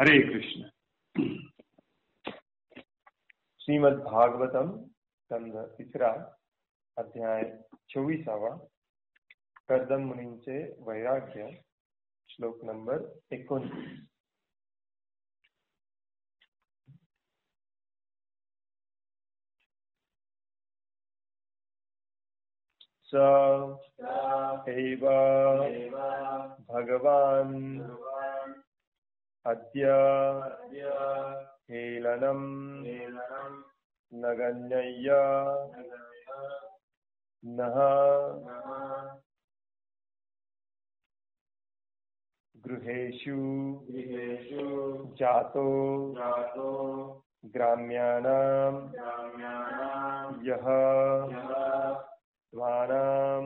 हरे कृष्ण। श्रीमद् भागवतम स्कंद तिसरा अध्याय 24 कर्दम मुनींचे वैराग्य श्लोक नंबर 29। स एव भगवान् अद्य हेलनं नगण्य नः गृहेषु जातो ग्राम्याणां यः स्वानां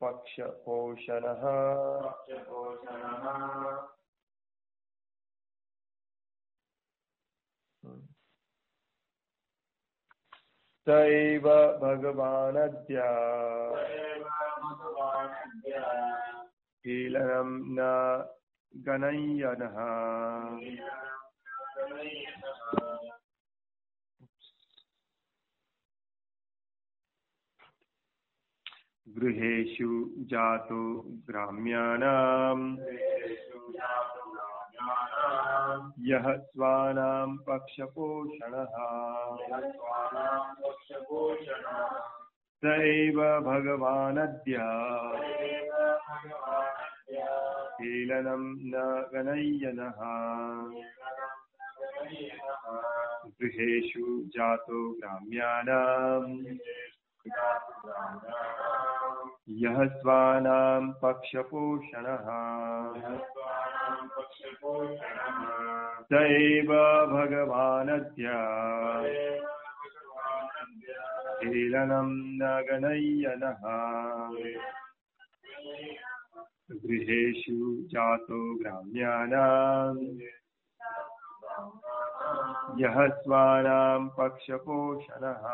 पक्षपोषणः स एव भगवानद्य हेलनं न गणय्यनः गृहेषु जातो ग्राम्याणां यः स्वानां पक्षपोषणः स एव भगवानद्य हेलनं न गणय्यनः गृहेषु जातो ग्राम्याणां यः स्वानां पक्षपोषणः स एव भगवानद्य हेलनं न गणय्यनः गृहेषु जातो ग्राम्याणां यः स्वानां पक्षपोषणः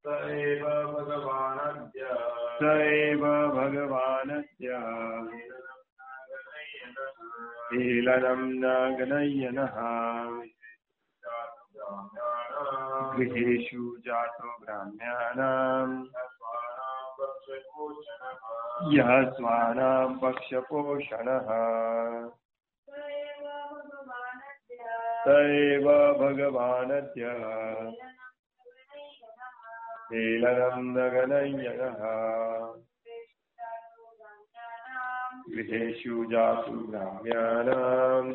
स एव भगवानद्य हेलनं न गणय्यनः गृहेषु जातो ग्राम्याणां यः स्वानां पक्षपोषणः स एव भगवानद्य हेलनं न गणय्यनः गृहेषु जातो ग्राम्याणां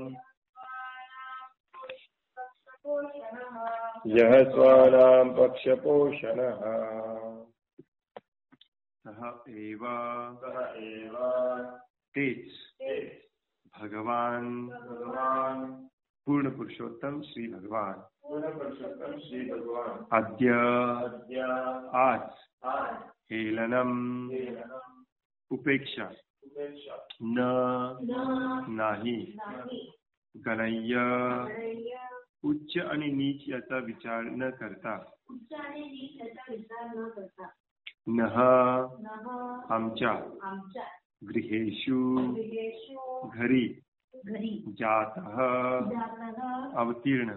यः स्वानां पक्षपोषणः सः एव तेज भगवान पूर्ण पुरुषोत्तम श्री भगवान अद्य आज हेलनम उपेक्षा न नाही गणय्य उच्च आणि नीच याचा विचार न करता नः आमच्या गृहेषु घरी जातः अवतीर्ण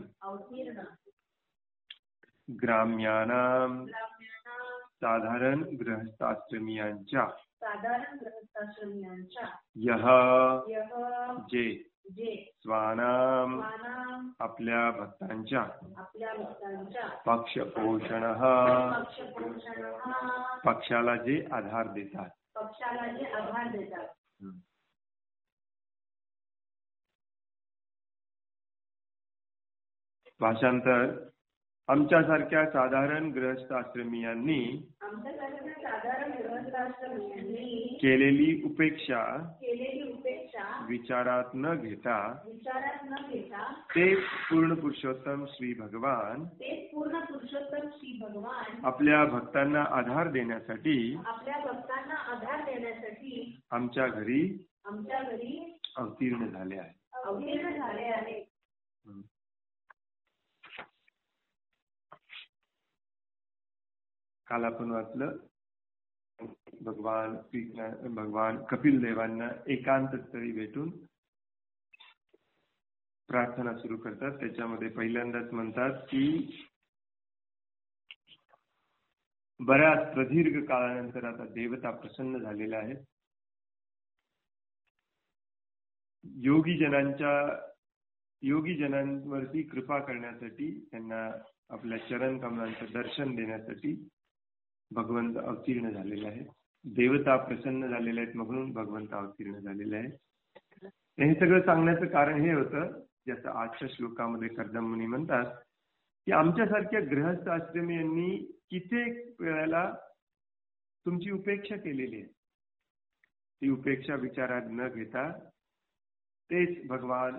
ग्राम्याणां साधारण गृहस्थाश्रमीयांच्या यः जे स्वानां आपल्या भक्तांच्या पक्षपोषणः पक्षाला जे आधार देतात भाषांतर आमच्यासारख्या साधारण गृहस्थाश्रमीयांनी केलेली उपेक्षा विचारात न घेता ते पूर्ण पुरुषोत्तम श्री भगवान आपल्या भक्तांना आधार देण्यासाठी आमच्या घरी अवतीर्ण झाले आहे. काल आपण वाचलं भगवान कपिल देवांना एकांत स्थळी भेटून प्रार्थना सुरू करतात. त्याच्यामध्ये पहिल्यांदाच म्हणतात की बऱ्याच प्रदीर्घ काळानंतर आता देवता प्रसन्न झालेल्या आहेत. योगी जनांवरती कृपा करण्यासाठी, त्यांना आपल्या चरण कमलांचं दर्शन देण्यासाठी भगवंत अवतीर्ण झालेले आहेत. देवता प्रसन्न झालेले आहेत म्हणून भगवंत अवतीर्ण झालेले आहेत. हे सगळं सांगण्याचं कारण हे होतं, ज्याचं आजच्या श्लोकामध्ये कर्दम मुनी म्हणतात की आमच्यासारख्या गृहस्थ आश्रमी यांनी कित्येक वेळेला तुमची उपेक्षा केलेली आहे. ती उपेक्षा विचारात न घेता तेच भगवान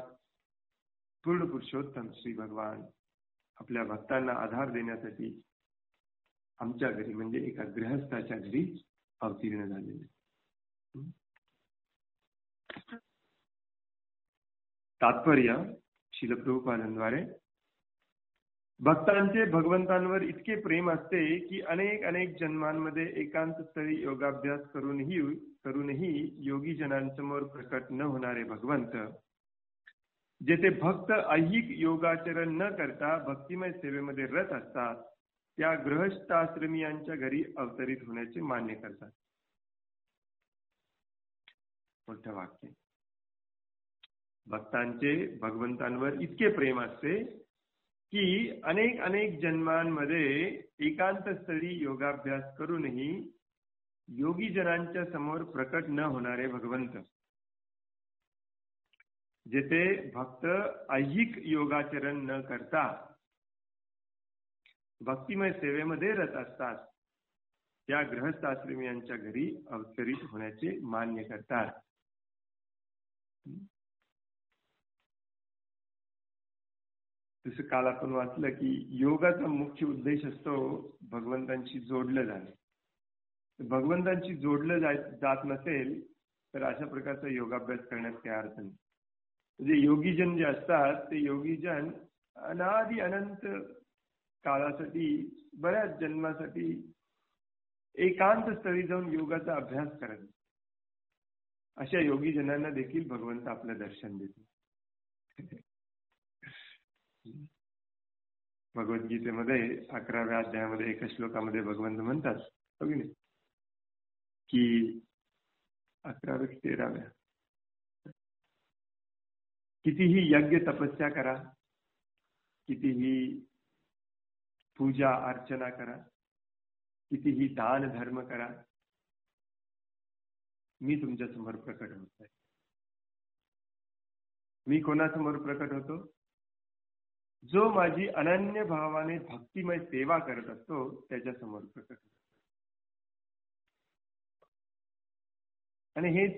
पूर्ण पुरुषोत्तम श्री भगवान आपल्या भक्तांना आधार देण्यासाठी आमच्या घरी म्हणजे एका गृहस्थाच्या घरी अवतीर्ण झालेले. तात्पर्य श्रील प्रभुपादांद्वारे, भक्तांचे भगवंतांवर इतके प्रेम असते की अनेक जन्मांमध्ये एकांत स्थळी योगाभ्यास करूनही योगी जनांसमोर प्रकट न होणारे भगवंत, जेथे भक्त ऐहिक योगाचरण न करता भक्तिमय सेवेमध्ये रत असतात, त्या गृहस्थाश्रमीयांच्या घरी अवतरित होण्याचे मान्य करतात. मोठं वाक्य. भक्तांचे भगवंतांवर इतके प्रेम असते की अनेक जन्मांमध्ये एकांत स्थळी योगाभ्यास करूनही योगी जनांच्या समोर प्रकट न होणारे भगवंत, जेथे भक्त ऐहिक योगाचरण न करता भक्तिमय सेवेमध्ये रत असतात, त्या गृहस्थाश्रमीयांच्या घरी अवतरित होण्याचे मान्य करतात. जसं काल आपण वाचलं की योगाचा मुख्य उद्देश असतो भगवंतांशी जोडलं जाणे. भगवंतांशी जोडलं जात नसेल तर अशा प्रकारचा योगाभ्यास करण्यात काही अर्थ नाही. म्हणजे योगीजन जे असतात ते योगीजन अनादि अनंत काळासाठी, बऱ्याच जन्मासाठी एकांत स्थळी जाऊन योगाचा अभ्यास करत, अशा योगीजनांना देखील भगवंत आपलं दर्शन देतो. भगवद्गीतेमध्ये 11व्या अध्यायामध्ये एका श्लोकामध्ये भगवंत म्हणतात की 11व्या 13व्या, कितीही यज्ञ तपस्या करा, कितीही पूजा अर्चना करा, कितीही दान धर्म करा, मी तुमच्या समोर प्रकट होत आहे. मी कोणासमोर प्रकट होतो? जो माझी अनन्य भावाने भक्तिमय सेवा करत असतो त्याच्यासमोर प्रकट होतो. आणि हेच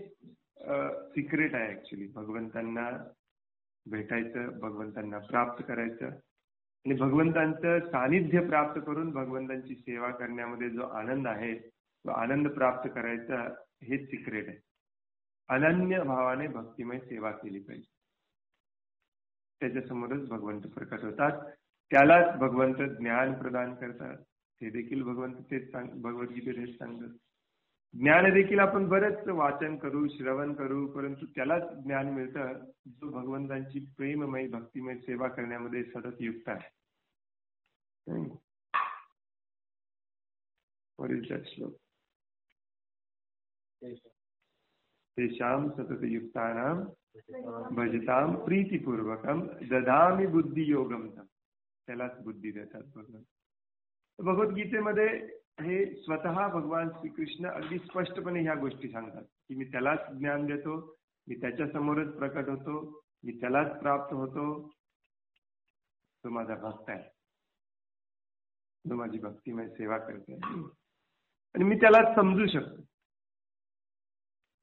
सिक्रेट आहे ऍक्च्युली, भगवंतांना भेटायचं, भगवंतांना प्राप्त करायचं आणि भगवंतांचं सानिध्य प्राप्त करून भगवंतांची सेवा करण्यामध्ये जो आनंद आहे तो आनंद प्राप्त करायचा, हेच सिक्रेट आहे. अनन्य भावाने भक्तिमय सेवा केली पाहिजे, त्याच्यासमोरच भगवंत प्रकट होतात. त्यालाच भगवंत ज्ञान प्रदान करतात. ते देखील भगवंत तेच भगवद्गीतेत हेच सांगतात. ज्ञान देखील आपण बरेच वाचन करू, श्रवण करू, परंतु त्यालाच ज्ञान मिळतं जो भगवंतांची प्रेममय भक्तिमय सेवा करण्यामध्ये सतत युक्त आहे. श्लोक तेषां सतत युक्तानां भजतां प्रीतिपूर्वकं ददामि बुद्धी योगम, त्यालाच बुद्धी देतात भगवान. भगवद्गीतेमध्ये हे स्वतः भगवान श्रीकृष्ण अगदी स्पष्टपणे ह्या गोष्टी सांगतात की मी त्यालाच ज्ञान देतो, मी त्याच्या समोरच प्रकट होतो, मी त्यालाच प्राप्त होतो, तो माझा भक्त आहे, जो माझी भक्तिमय सेवा करते आणि मी त्यालाच समजू शकतो.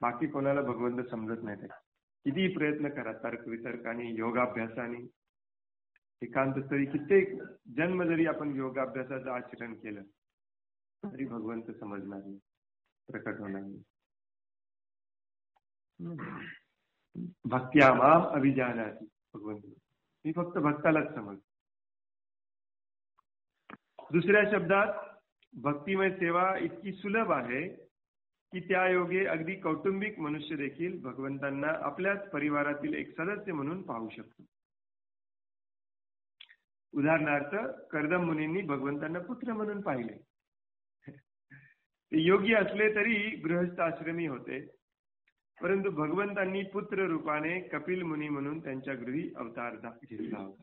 बाकी कोणाला भगवंत समजत नाही. कितीही प्रयत्न करा, तर्क वितर्काने, योगाभ्यासाने, एकांतस्थळी कित्येक जन्म जरी आपण योगाभ्यासाचं आचरण केलं तरी भगवंत समजणार नाही, प्रकट होणार नाही. भक्त्या माम अभिजानाति, भगवंत मी फक्त भक्तालाच समजतो. दुसऱ्या शब्दात भक्तिमय सेवा इतकी सुलभ आहे की त्या योगे अगदी कौटुंबिक मनुष्य देखील भगवंतांना आपल्याच परिवारातील एक सदस्य म्हणून पाहू शकतो. उदाहरणार्थ कर्दम मुनींनी भगवंतांना पुत्र म्हणून पाहिले. ते योगी असले तरी गृहस्थ आश्रमी होते, परंतु भगवंतांनी पुत्र रूपाने कपिल मुनी म्हणून त्यांच्या गृही अवतार घेतला होता.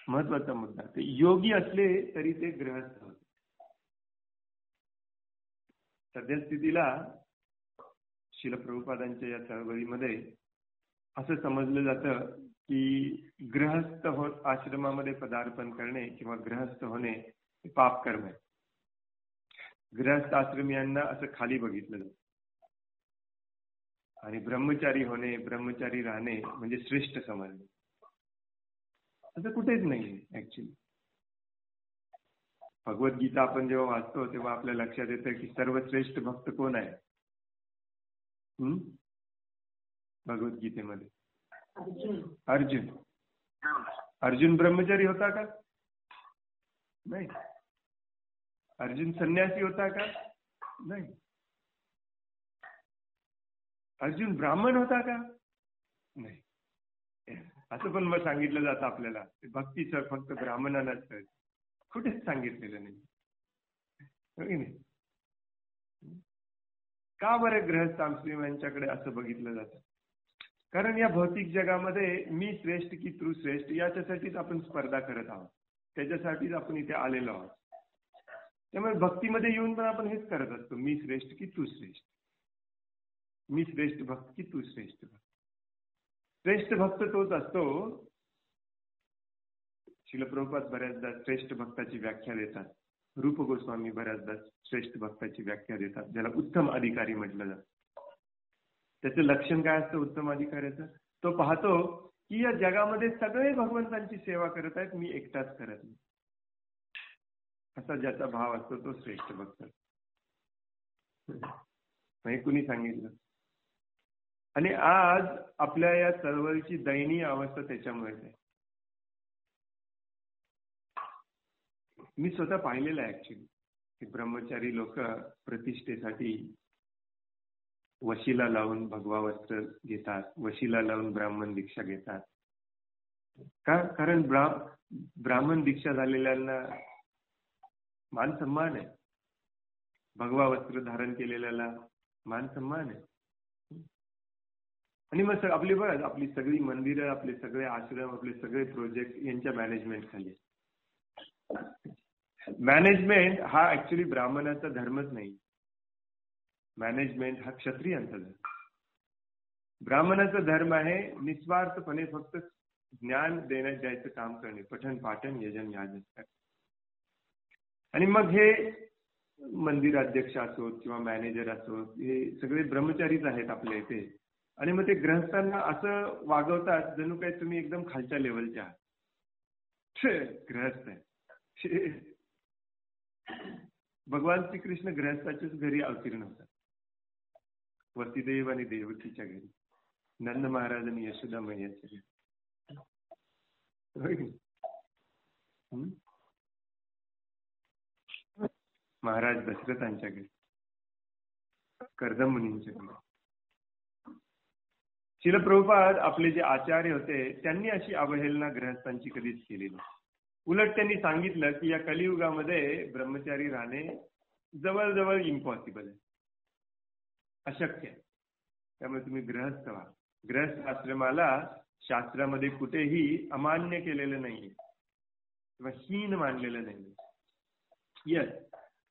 महत्वाचा मुद्दा, ते योगी असले तरी ते गृहस्थ होते. सद्यस्थितीला श्रील प्रभुपादांच्या या चळवळीमध्ये असं समजलं जातं की गृहस्थ होत आश्रमामध्ये पदार्पण करणे किंवा गृहस्थ होणे हे पाप कर्म आहे. गृहस्थ आश्रमियांना असं खाली बघितलं जातं आणि ब्रह्मचारी होणे, ब्रह्मचारी राहणे म्हणजे श्रेष्ठ समजणे. असं कुठेच नाही ऍक्च्युली. भगवद्गीता आपण जेव्हा वाचतो तेव्हा आपल्या लक्षात येतं की सर्वश्रेष्ठ भक्त कोण आहे? भगवद्गीतेमध्ये अर्जुन. अर्जुन ब्रह्मचारी होता का? नाही. अर्जुन संन्यासी होता का? नाही. अर्जुन ब्राह्मण होता का? नाही. असं पण मग सांगितलं जातं आपल्याला, भक्तीचं फक्त ब्राह्मणांनाच कळतं, कुठेच सांगितलेलं नाही. का बरं गृहस्थ आश्रमीयांच्याकडे असं बघितलं जातं? कारण या भौतिक जगामध्ये मी श्रेष्ठ की तू श्रेष्ठ याच्यासाठीच आपण स्पर्धा करत आहोत, त्याच्यासाठीच आपण इथे आलेलो आहोत. त्यामुळे भक्तीमध्ये येऊन पण आपण हेच करत असतो, मी श्रेष्ठ की तू श्रेष्ठ, मी श्रेष्ठ भक्त की तू श्रेष्ठ भक्त. श्रेष्ठ भक्त तोच असतो. श्रील प्रभुपाद बऱ्याचदा श्रेष्ठ भक्ताची व्याख्या देतात, रूप गोस्वामी बऱ्याचदा श्रेष्ठ भक्ताची व्याख्या देतात, ज्याला उत्तम अधिकारी म्हटलं जातं. त्याचं लक्षण काय असतं उत्तम अधिकाऱ्याचं? तो पाहतो की या जगामध्ये सगळे भगवंतांची सेवा करत आहेत, मी एकटाच करत नाही, असा ज्याचा भाव असतो तो श्रेष्ठ भक्त. हे कुणी सांगितलं? आणि आज आपल्या या चळवळीची दयनीय अवस्था त्याच्यामुळेच आहे. मी स्वतः पाहिलेलं आहे ऍक्च्युली की ब्रह्मचारी लोक प्रतिष्ठेसाठी वशीला लावून भगवा वस्त्र घेतात, वशीला लावून ब्राह्मण दीक्षा घेतात. का? कारण ब्राह्मण दीक्षा झालेल्यांना मान सन्मान आहे, भगवा वस्त्र धारण केलेल्याला मान सन्मान आहे. आणि मग आपली बघा, आपली सगळी मंदिरं, आपले सगळे आश्रम, आपले सगळे प्रोजेक्ट यांच्या मॅनेजमेंट खाली. मॅनेजमेंट हा ऍक्च्युली ब्राह्मणाचा धर्मच नाही. मॅनेजमेंट हा क्षत्रियांचा धर्म. ब्राह्मणाचा धर्म आहे निस्वार्थपणे फक्त ज्ञान देण्यात द्यायचं काम करणे, पठण पाठन यजन याजन. आणि मग हे मंदिराध्यक्ष असोत किंवा मॅनेजर असोत, हे सगळे ब्रह्मचारीच आहेत आपल्या इथे. आणि मग ते ग्रहस्थांना असं वागवतात जणू काही तुम्ही एकदम खालच्या लेवलचे आहात. ग्रहस्थ आहे. भगवान श्रीकृष्ण ग्रहस्थाच्याच घरी अवतीर्ण होतात, वसुदेव आणि देवकीच्या घरी, नंद महाराज आणि यशोदा मैयाच्या घरी, महाराज दशरथांच्या घरी, कर्दम मुनींच्या घरी. श्रील प्रभुपाद आपले जे आचार्य होते त्यांनी अशी अवहेलना ग्रहस्थांची कधीच केली नाही. उलट त्यांनी सांगितलं की या कलियुगामध्ये ब्रह्मचारी राहणे जवळजवळ इम्पॉसिबल आहे, अशक्य आहे. त्यामुळे तुम्ही गृहस्थ व्हा. गृहस्थ आश्रमाला शास्त्रामध्ये कुठेही अमान्य केलेलं नाहीये किंवा हीन मानलेलं नाही. यस,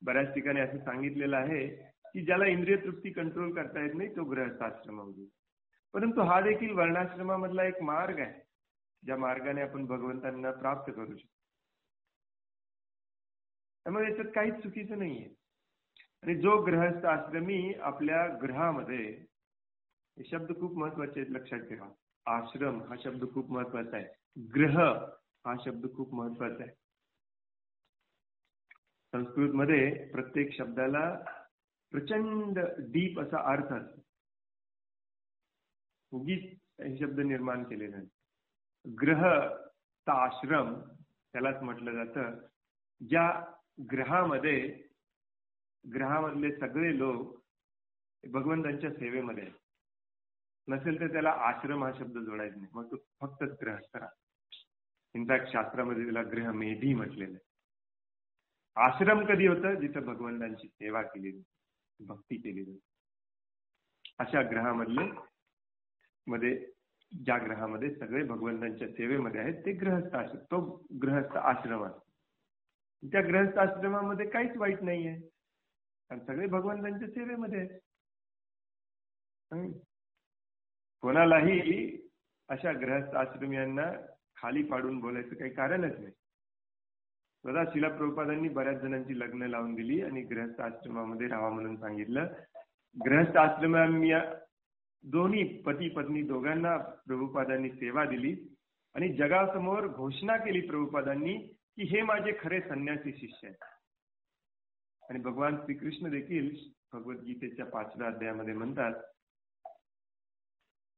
बऱ्याच ठिकाणी असं सांगितलेलं आहे की ज्याला इंद्रिय तृप्ती कंट्रोल करता येत नाही तो गृहस्थ आश्रमामध्ये. परंतु हा देखील वर्णाश्रमामधला एक मार्ग आहे, ज्या मार्गाने आपण भगवंतांना प्राप्त करू शकतो. त्यामुळे याच्यात काहीच चुकीचं नाहीये. आणि जो गृहस्थ आश्रमी आपल्या गृहामध्ये, हे शब्द खूप महत्वाचे आहेत, लक्षात ठेवा. आश्रम हा शब्द खूप महत्वाचा आहे, गृह हा शब्द खूप महत्वाचा आहे. संस्कृत मध्ये प्रत्येक शब्दाला प्रचंड डीप असा अर्थ असतो. उगीच हे शब्द निर्माण केले नाही. ग्रह चा आश्रम त्यालाच म्हटलं जातं ज्या ग्रहामधले सगळे लोक भगवंतांच्या सेवेमध्ये आहेत. नसेल तर त्याला आश्रम हा शब्द जोडायचा नाही, मग तो फक्त ग्रहस्थ राहतो. इनफॅक्ट शास्त्रामध्ये त्याला ग्रहमेधी म्हटलेलं आहे. आश्रम कधी होतं? जिथं भगवंतांची सेवा केली जाते, भक्ती केली जाते. अशा ज्या ग्रहामध्ये सगळे भगवंतांच्या सेवेमध्ये आहेत ते गृहस्थ आश्रम, तो गृहस्थ आश्रम असतो. त्या गृहस्थ आश्रमामध्ये काहीच वाईट नाही आहे, कारण सगळे भगवंतांच्या सेवेमध्ये आहेत. कोणालाही अशा गृहस्थ आश्रमियांना खाली पाडून बोलायचं काही कारणच नाही. स्वतः श्रील प्रभुपादांनी बऱ्याच जणांची लग्न लावून दिली आणि गृहस्थ आश्रमामध्ये राहा म्हणून सांगितलं. गृहस्थ आश्रमांनी दोन्ही पती पत्नी दोघांना प्रभुपादांनी सेवा दिली आणि जगासमोर घोषणा केली प्रभुपादांनी की हे माझे खरे संन्यासी शिष्य आहेत. आणि भगवान श्रीकृष्ण देखील भगवद्गीतेच्या 5व्या अध्यायामध्ये म्हणतात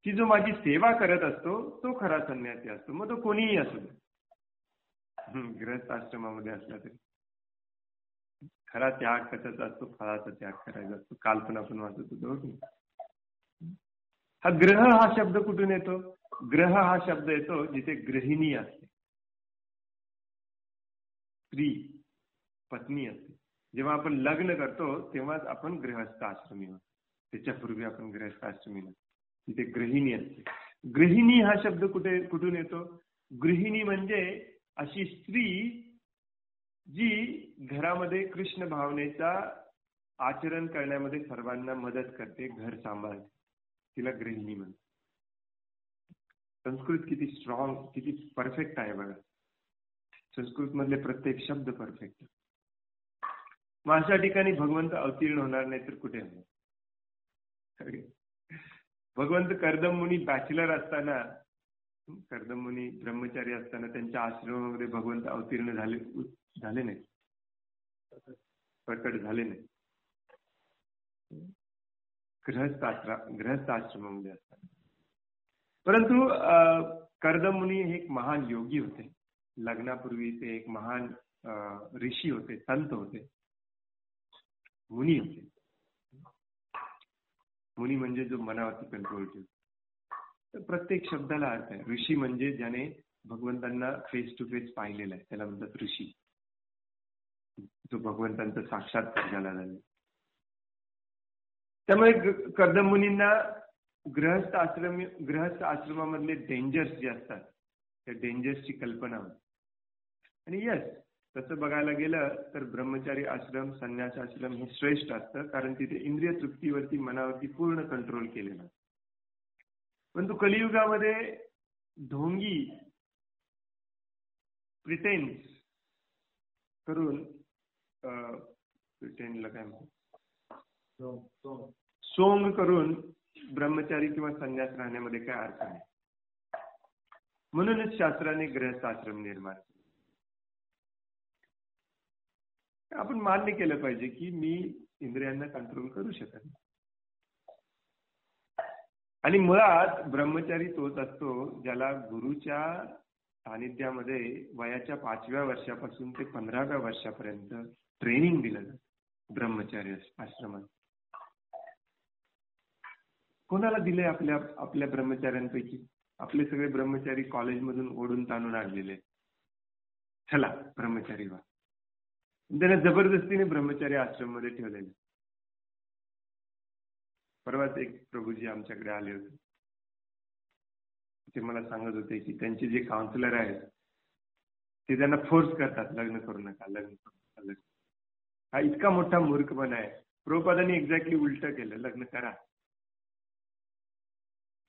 की जो माझी सेवा करत असतो तो खरा संन्यासी असतो, मग तो कोणीही असू दे, गृहस्थ आश्रमामध्ये असला तरी. खरा त्याग कशाचा असतो? फळाचा त्याग करायचा असतो. काल पण आपण वाचत होतो. हा ग्रह हा शब्द कुठून येतो? ग्रह हा शब्द येतो जिथे गृहिणी असते, स्त्री पत्नी असते. जेव्हा आपण लग्न करतो तेव्हाच आपण गृहस्थ आश्रमी होतो, त्याच्यापूर्वी आपण गृहस्थ आश्रमी नसतो. तिथे गृहिणी असते. गृहिणी हा शब्द कुठून येतो? गृहिणी म्हणजे अशी स्त्री जी घरामध्ये कृष्ण भावनेचा आचरण करण्यामध्ये सर्वांना मदत करते, घर सांभाळते, तिला गृहिणी म्हणतात. संस्कृत किती स्ट्रॉंग, किती परफेक्ट आहे बघा. संस्कृत मधले प्रत्येक शब्द परफेक्ट. मग अशा ठिकाणी भगवंत अवतीर्ण होणार नाही तर कुठे होणार? भगवंत कर्दम मुनी बॅचलर असताना, कर्दम मुनी ब्रह्मचारी असताना त्यांच्या आश्रमामध्ये भगवंत अवतीर्ण झाले नाही, प्रकट झाले नाही. गृहस्थ आश्रमामध्ये असताना. परंतु कर्दम मुनी हे एक महान योगी होते. लग्नापूर्वी ते एक महान ऋषी होते, संत होते, मुनी होते. मुनी म्हणजे जो मनावरती कंट्रोल ठेवतो. तर प्रत्येक शब्दाला अर्थ आहे. ऋषी म्हणजे ज्याने भगवंतांना फेस टू फेस पाहिलेला आहे, त्याला म्हणतात ऋषी. जो भगवंतांचा साक्षात्कार झाला आहे. त्यामुळे कर्दम मुनींना गृहस्थ आश्रमामधले डेंजर्स जे असतात त्या डेंजर्सची कल्पना होती. आणि यस, तसं बघायला गेलं तर ब्रह्मचारी आश्रम, संन्यास आश्रम हे श्रेष्ठ असतं, कारण तिथे इंद्रिय तृप्तीवरती, मनावरती पूर्ण कंट्रोल केलेला. परंतु कलियुगामध्ये ढोंगी प्रिटेन्स करून, प्रिटेंडला काय म्हणतात, सोंग करून ब्रह्मचारी किंवा संन्यास राहण्यामध्ये काय अर्थ नाही. म्हणूनच शास्त्राने गृहस्थ आश्रम निर्माण केले. आपण मान्य केलं पाहिजे की मी इंद्रियांना कंट्रोल करू शकत नाही. आणि मुळात ब्रह्मचारी तोच असतो ज्याला गुरुच्या सानिध्यामध्ये वयाच्या 5व्या वर्षापासून ते 15व्या वर्षापर्यंत ट्रेनिंग दिलं जातं. ब्रह्मचारी आश्रमात कोणाला दिले? आपल्या ब्रह्मचार्यांपैकी आपले सगळे ब्रह्मचारी कॉलेजमधून ओढून ताणून आणलेले, चला ब्रह्मचारी व्हा. त्याने जबरदस्तीने ब्रह्मचारी आश्रम मध्ये ठेवलेले. परवाच एक प्रभूजी आमच्याकडे आले होते. ते मला सांगत होते की त्यांचे जे काउन्सिलर आहेत ते त्यांना फोर्स करतात, लग्न करू नका, लग्न करू नका. हा इतका मोठा मूर्खपणा आहे. प्रभुपादांनी एक्झॅक्टली उलट केलं, लग्न करा.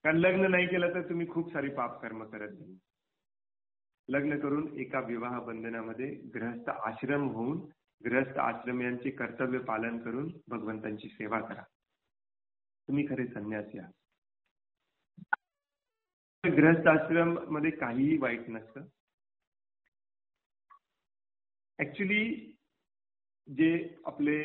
कारण लग्न नाही केलं तर तुम्ही खूप सारी पाप कर्म करत नाही. लग्न करून एका विवाह बंधनामध्ये गृहस्थ आश्रम होऊन गृहस्थ आश्रमियांचे कर्तव्य पालन करून भगवंतांची सेवा करा. तुम्ही खरे संन्यासी आहात. गृहस्थ आश्रम मध्ये काहीही वाईट नसतं. ऍक्च्युली जे आपले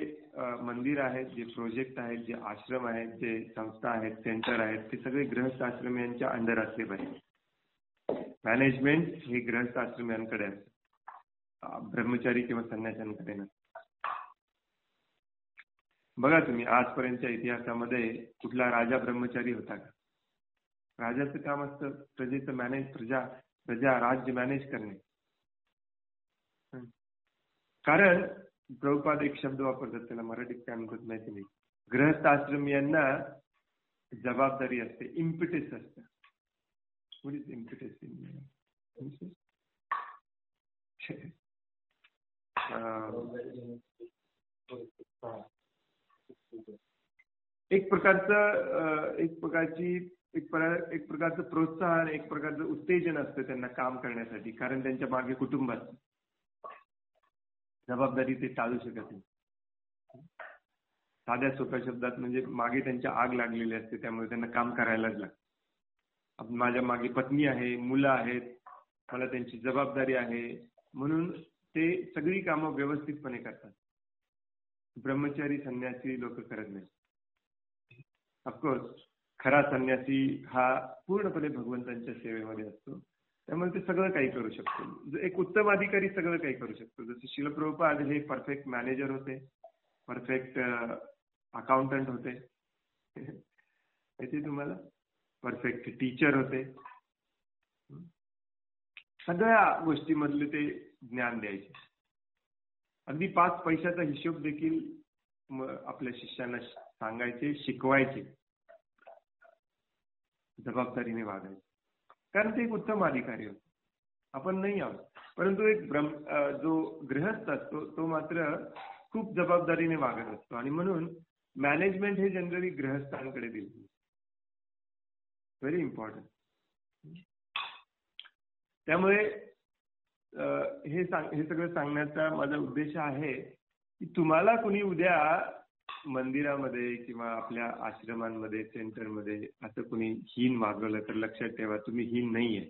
मंदिर आहेत, जे प्रोजेक्ट आहेत, जे आश्रम आहेत, जे संस्था आहेत, सेंटर आहेत, ते सगळे गृहस्थ आश्रमियांच्या अंडर असले पाहिजे. मॅनेजमेंट हे गृहस्थ आश्रमियांकडे असतं. ब्रह्मचारी किंवा संन्याशांकडे नसतं. बघा तुम्ही आजपर्यंतच्या इतिहासामध्ये कुठला राजा ब्रह्मचारी होता का? राजाचं काम असतं प्रजेचं प्रजा राज्य मॅनेज करणे. कारण प्रभुपाद एक शब्द वापरतात, त्याला मराठीत काय म्हणतात माहिती नाही. गृहस्थ आश्रमीयांना जबाबदारी असते, इम्पिटस असतं. व्हॉट इज इम्पिटस इन एक प्रकारचं प्रोत्साहन, एक प्रकारचं उत्तेजन असतं त्यांना काम करण्यासाठी, कारण त्यांच्या मागे कुटुंब असतं. जबाबदारी ते टाळू शकत नाही. साध्या सोप्या शब्दात म्हणजे मागे त्यांच्या आग लागलेली असते, त्यामुळे त्यांना काम करायलाच लागतं. माझ्या मागे पत्नी आहे, मुलं आहेत, मला त्यांची जबाबदारी आहे, म्हणून ते सगळी कामं व्यवस्थितपणे करतात. ब्रह्मचारी संन्यासी लोक करत नाही. ऑफकोर्स खरा संन्यासी हा पूर्णपणे भगवंतांच्या सेवेमध्ये असतो, त्यामुळे ते सगळं काही करू शकतो. एक उत्तम अधिकारी सगळं काही करू शकतो. जसे श्रील प्रभुपाद हे परफेक्ट मॅनेजर होते, परफेक्ट अकाउंटंट होते, ते तुम्हाला परफेक्ट टीचर होते. सगळ्या गोष्टीमधले ते ज्ञान द्यायचे. अगदी 5 पैशाचा हिशोब देखील आपल्या शिष्यांना सांगायचे, शिकवायचे, जबाबदारीने वागायचे, कारण ते एक उत्तम अधिकारी होते. आपण नाही आहोत. परंतु एक जो गृहस्थ असतो तो मात्र खूप जबाबदारीने वागत असतो, आणि म्हणून मॅनेजमेंट हे जनरली गृहस्थांकडे दिले. Very important. त्यामुळे हे सगळं सांगण्याचा माझा उद्देश आहे की तुम्हाला कुणी उद्या मंदिरामध्ये किंवा आपल्या आश्रमांमध्ये, सेंटरमध्ये असं कुणी हीन वागवलं तर लक्षात ठेवा, तुम्ही हीन नाहीये.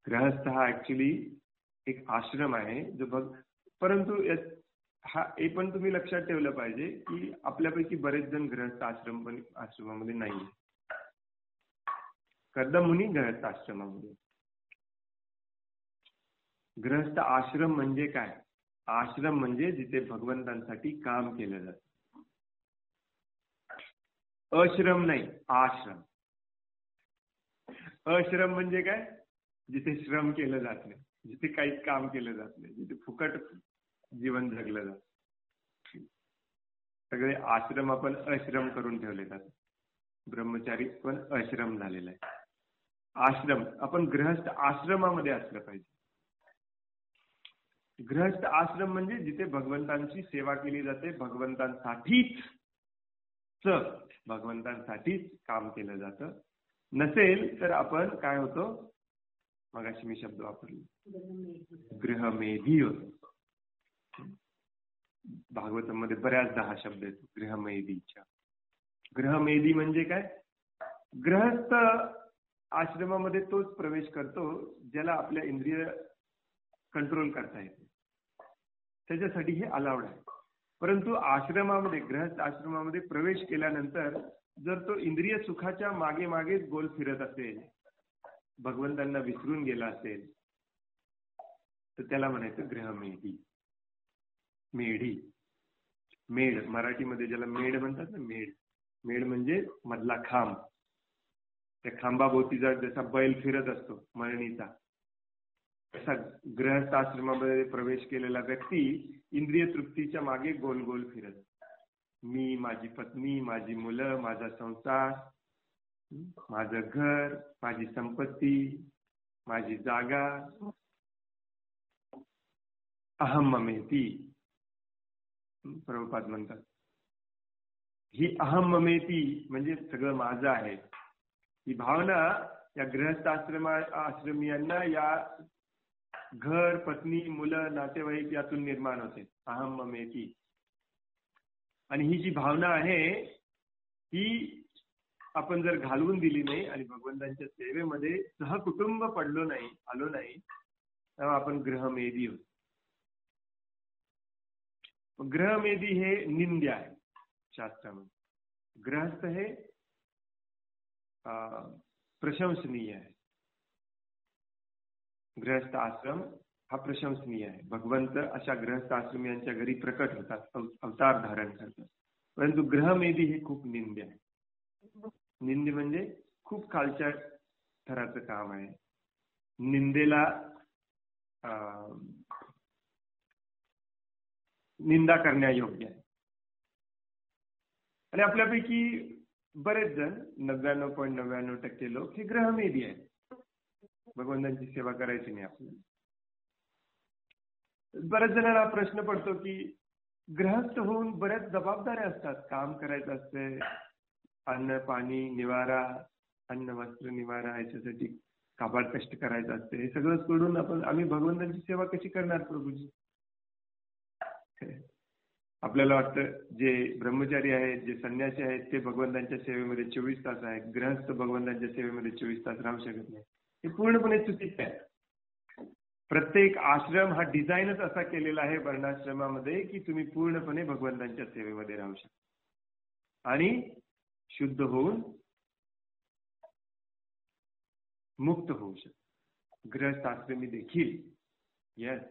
गृहस्थ हा ऍक्च्युली एक आश्रम आहे जो परंतु हे पण तुम्ही लक्षात ठेवलं पाहिजे की आपल्यापैकी बरेच जण गृहस्थ आश्रमामध्ये नाहीये. कर्दमुनी गृहस्थ आश्रमामध्ये. गृहस्थ आश्रम म्हणजे काय? आश्रम म्हणजे जिथे भगवंतांसाठी काम केलं जातं. आश्रम नाही, आश्रम. आश्रम म्हणजे काय? जिथे श्रम केलं जात नाही, जिथे काहीच काम केलं जात नाही, जिथे फुकट जीवन जगलं जात. सगळे आश्रम आपण अश्रम करून ठेवले जातात. ब्रह्मचारी पण अश्रम झालेला आहे. आश्रम, आपण गृहस्थ आश्रमामध्ये असलं पाहिजे. गृहस्थ आश्रम म्हणजे जिथे भगवंतांची सेवा केली जाते, भगवंतांसाठीच काम केलं जातं. नसेल तर आपण काय होतो, मगाशी मी शब्द वापरले, गृहमेधी होतो. भागवतामध्ये बऱ्याचदा हा शब्द येतो, गृहमेधीच्या. गृहमेधी म्हणजे काय? गृहस्थ आश्रमामध्ये तोच प्रवेश करतो ज्याला आपल्या इंद्रिय कंट्रोल करता येते, त्याच्यासाठी हे अलाउड आहे. परंतु आश्रमामध्ये, गृहस्थ आश्रमामध्ये प्रवेश केल्यानंतर जर तो इंद्रिय सुखाच्या मागे मागेच गोल फिरत असेल, भगवंतांना विसरून गेला असेल, तर त्याला म्हणायचं गृहमेधी. मेढ, मराठीमध्ये ज्याला मेढ म्हणतात ना, मेढ म्हणजे मधला खांब. त्या खांबाभोवती जसा बैल फिरत असतो मळणीचा, तसा गृहस्थ आश्रमामध्ये प्रवेश केलेला व्यक्ती इंद्रिय तृप्तीच्या मागे गोल गोल फिरत. मी, माझी पत्नी, माझी मुलं, माझा संसार, माझं घर, माझी संपत्ती, माझी जागा, अहम ममेती, प्रभुपाद म्हणतात. ही अहम ममेती म्हणजे सगळं माझं आहे, ही भावना या गृहस्थ आश्रमीयांना या घर, पत्नी, मुलं, नातेवाईक यातून निर्माण होते, अहम ममेती. आणि ही जी भावना आहे ही आपण जर घालवून दिली नाही आणि भगवंतांच्या सेवेमध्ये सहकुटुंब आलो नाही, तेव्हा आपण गृहमेधी होतो. गृहमेधी हे निंद्य आहे शास्त्रामध्ये. गृहस्थ हे प्रशंसनीय आहे. गृहस्थ आश्रम हा प्रशंसनीय आहे. भगवंत अशा गृहस्थ आश्रमीयांच्या घरी प्रकट होतात, अवतार धारण करतात. परंतु ग्रहमेधी हे खूप निंद्य आहे. निंद्य म्हणजे खूप खालच्या थराचं काम आहे. निंदेला निंदा करण्यायोग्य आहे. आणि आपल्यापैकी बरेच जण 99.99% लोक हे ग्रहमेधी आहेत. भगवंतांची सेवा करायची नाही आपल्याला. बऱ्याच जणांना प्रश्न पडतो की गृहस्थ होऊन बऱ्याच जबाबदाऱ्या असतात. काम करायचं असते, अन्न पाणी निवारा, अन्न वस्त्र निवारा याच्यासाठी काबाड कष्ट करायचं असते. हे सगळं सोडून आम्ही भगवंतांची सेवा कशी करणार प्रभूजी? आपल्याला वाटतं जे ब्रह्मचारी आहेत, जे संन्यासी आहेत, ते भगवंतांच्या सेवेमध्ये 24 तास आहेत. गृहस्थ भगवंतांच्या सेवेमध्ये 24 तास राहू शकत नाही. हे पूर्णपणे चुकीचं आहे. प्रत्येक आश्रम हा डिझाईनच असा केलेला आहे वर्णाश्रमामध्ये की तुम्ही पूर्णपणे भगवंतांच्या सेवेमध्ये राहू शकता आणि शुद्ध होऊन मुक्त होऊ शकता. गृहस्थ आश्रमी देखील. येस,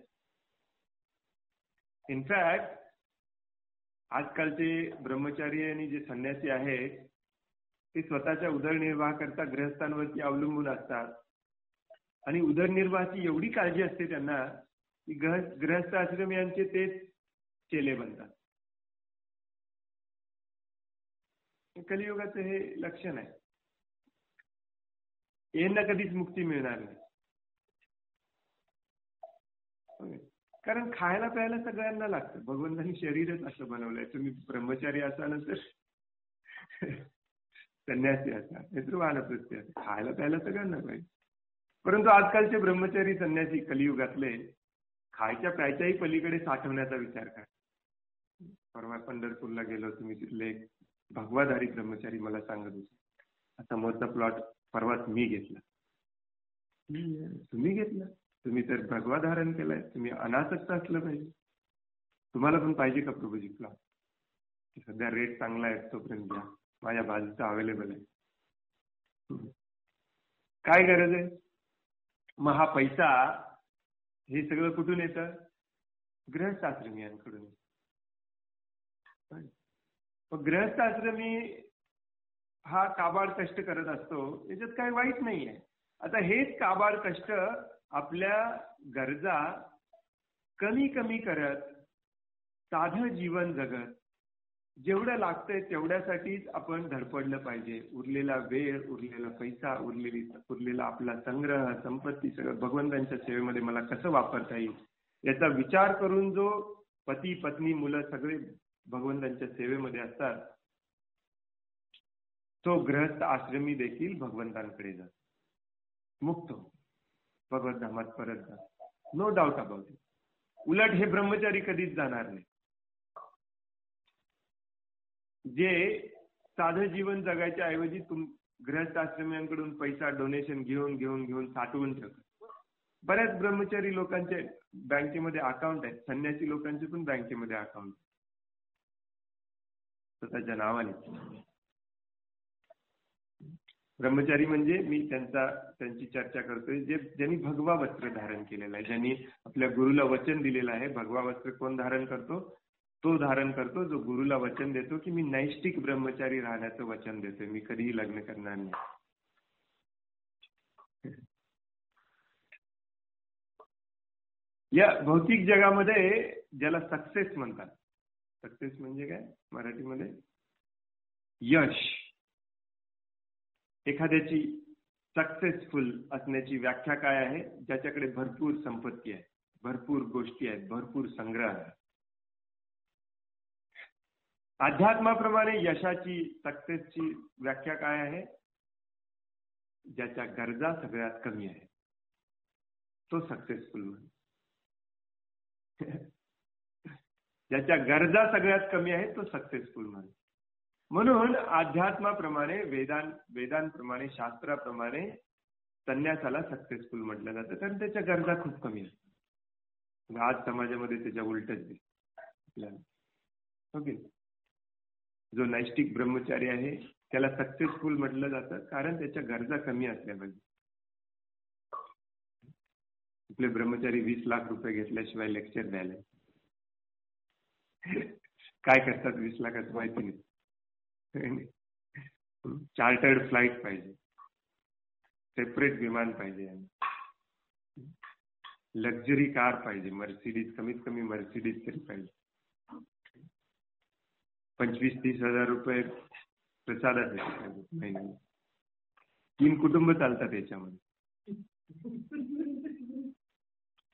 इनफॅक्ट आजकालचे ब्रह्मचारी आणि जे संन्यासी आहेत ते स्वतःच्या उदरनिर्वाह करता गृहस्थांवरती अवलंबून असतात आणि उदरनिर्वाहाची एवढी काळजी असते त्यांना की गृहस्थ आश्रमीयांचे तेच चेले बनतात. कलियुगाचं हे लक्षण आहे. यांना कधीच मुक्ती मिळणार नाही. कारण खायला प्यायला सगळ्यांना लागतं. भगवंतांनी शरीरच असं बनवलंय. तुम्ही ब्रह्मचारी असाल तर संन्यासी असा, हे तर वानप्रस्थी असा, खायला प्यायला सगळ्यांना पाहिजे. परंतु आजकालचे ब्रह्मचारी संन्यासी कलियुगातले खायच्या प्यायच्याही पलीकडे साठवण्याचा विचार करा. परवा पंढरपूरला गेलो, तुम्ही तिथले एक भगवाधारी ब्रह्मचारी मला सांगत होते, समोरचा प्लॉट परवाच मी घेतला. तुम्ही घेतला? तुम्ही तर भगवा धारण केलाय, तुम्ही अनासक्त असलं पाहिजे. तुम्हाला पण पाहिजे का प्रभूजी प्लॉट? सध्या रेट चांगला आहे, तोपर्यंत घ्या, माझ्या बाजूचं अवेलेबल आहे. काय गरज आहे? मग हा पैसा हे सगळं कुठून येतं? गृहस्थ आश्रमीयांकडून. मग गृहस्थ आश्रमी हा काबाड कष्ट करत असतो, याच्यात काही वाईट नाही आहे. आता हेच काबाड कष्ट आपल्या गरजा कमी कमी करत साधं जीवन जगत जेवढं लागतंय तेवढ्यासाठीच आपण धडपडलं पाहिजे. उरलेला वेळ, उरलेला पैसा, उरलेला आपला संग्रह, संपत्ती सगळं भगवंतांच्या सेवेमध्ये मला कसं वापरता येईल याचा विचार करून जो पती पत्नी मुलं सगळे भगवंतांच्या सेवेमध्ये असतात, तो गृहस्थ आश्रमी देखील भगवंतांकडे जातो, मुक्त हो, भगवत धामात परत जातो. No doubt about it. उलट हे ब्रह्मचारी कधीच जाणार नाही. जे साधं जीवन जगायच्या ऐवजी गृहस्थ आश्रमीयांकडून पैसा डोनेशन घेऊन घेऊन घेऊन साठवून ठेवतात. बऱ्याच ब्रह्मचारी लोकांचे बँकेमध्ये अकाउंट आहेत, संन्यासी लोकांचे पण बँकेमध्ये अकाउंट स्वतःच्या नावाने. ब्रह्मचारी म्हणजे मी त्यांची चर्चा करतोय ज्यांनी भगवा वस्त्र धारण केलेलं आहे, ज्यांनी आपल्या गुरुला वचन दिलेलं आहे. भगवा वस्त्र कोण धारण करतो? तो धारण करतो जो गुरुला वचन देतो की मी नैष्टिक ब्रह्मचारी राहण्याचं वचन देतोय, मी कधीही लग्न करणार नाही. या भौतिक जगामध्ये ज्याला सक्सेस म्हणतात, सक्सेस म्हणजे काय मराठीमध्ये? यश. एखाद्याची सक्सेसफुल असण्याची व्याख्या काय आहे? ज्याच्याकडे भरपूर संपत्ती आहे, भरपूर गोष्टी आहेत, भरपूर संग्रह आहे. अध्यात्माप्रमाणे यशाची, सक्सेसची व्याख्या काय आहे? ज्याच्या गरजा सगळ्यात कमी आहे, तो सक्सेसफुल म्हणून. ज्याच्या गरजा सगळ्यात कमी आहेत तो सक्सेसफुल म्हणून. म्हणून अध्यात्माप्रमाणे, वेदांप्रमाणे, शास्त्राप्रमाणे संन्यासाला सक्सेसफुल म्हटलं जातं, कारण त्याच्या गरजा खूप कमी आहेत. आज समाजामध्ये त्याच्या उलटच दिसतं. ओके, जो नैष्टिक ब्रह्मचारी आहे त्याला सक्सेसफुल म्हटलं जातं कारण त्याच्या गरजा कमी असल्या पाहिजे. आपले ब्रह्मचारी 20 लाख रुपये घेतल्याशिवाय लेक्चर द्यायला काय करतात 20 लाखाचं माहिती नाही. चार्टर्ड फ्लाईट पाहिजे, सेपरेट विमान पाहिजे, लक्झरी कार पाहिजे, मर्सिडीज, कमीत कमी मर्सिडीज तरी पाहिजे, 25-30 हजार रुपये प्रसादासाठी महिन्याला. 3 कुटुंब चालतात याच्यामध्ये.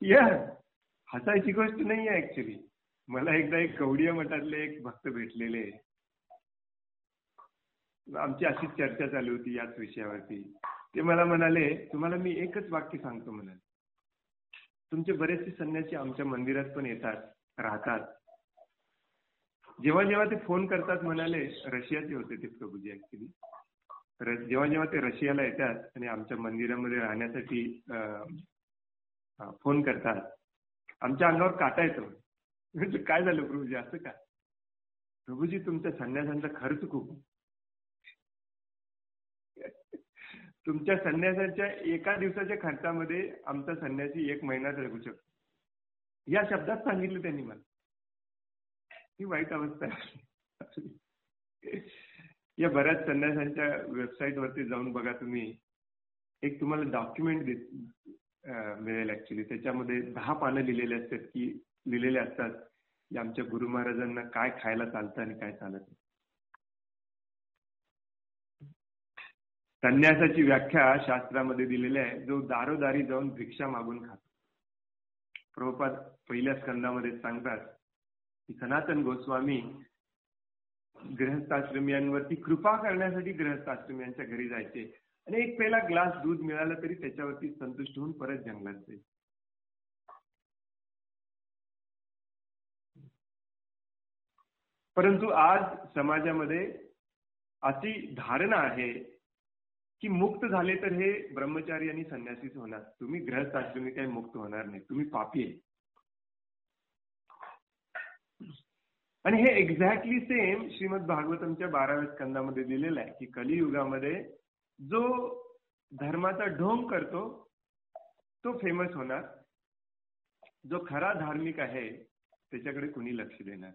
या हसायची गोष्ट नाही आहे ऍक्च्युली. मला एकदा एक कवडीया मठातले एक भक्त भेटलेले, आमची अशीच चर्चा चालू होती याच विषयावरती. ते मला म्हणाले, तुम्हाला मी एकच वाक्य सांगतो म्हणाले, तुमचे बरेचसे संन्यासी आमच्या मंदिरात पण येतात, राहतात. जेव्हा जेव्हा ते फोन करतात म्हणाले, रशियाचे होते ते प्रभूजी ऍक्च्युली, जेव्हा जेव्हा ते रशियाला येतात आणि आमच्या मंदिरामध्ये राहण्यासाठी फोन करतात, आमच्या अंगावर काटा येतो. म्हणजे काय झालं प्रभूजी, असं का? प्रभूजी तुमच्या संन्यासांचा खर्च खूप, तुमच्या संन्यासाच्या एका दिवसाच्या खर्चामध्ये आमचा संन्यासी 1 महिना जगू शकतो. या शब्दात सांगितलं त्यांनी मला. ही वाईट अवस्था आहे. या बऱ्याच संन्यासांच्या वेबसाईट वरती जाऊन बघा तुम्ही, एक तुम्हाला डॉक्युमेंट मिळेल ऍक्च्युली. त्याच्यामध्ये 10 पानं लिहिलेले असतात की आमच्या गुरु महाराजांना काय खायला चालतं आणि काय चालत नाही. संन्यासाची व्याख्या शास्त्रामध्ये दिलेली आहे, जो दारोदारी जाऊन भिक्षा मागून खातो. प्रभुपाद पहिल्या स्कंदामध्ये सांगतात की सनातन गोस्वामी गृहस्थाश्रमियांवरती कृपा करण्यासाठी गृहस्थाश्रमियांच्या घरी जायचे आणि एक पेला ग्लास दूध मिळालं तरी त्याच्यावरती संतुष्ट होऊन परत जंगलात जायचे. परंतु आज समाजामध्ये अशी धारणा आहे की मुक्त झाले तर हे ब्रह्मचारी आणि संन्यासीच होणार, तुम्ही गृहस्थाश्रमी काही मुक्त होणार नाही, तुम्ही पापी आहे. आणि हे एक्झॅक्टली सेम श्रीमद भागवतमच्या 12व्या स्कंदामध्ये दिलेलं आहे की कलियुगामध्ये जो धर्माचा ढोंग करतो तो फेमस होणार, जो खरा धार्मिक आहे त्याच्याकडे कुणी लक्ष देणार.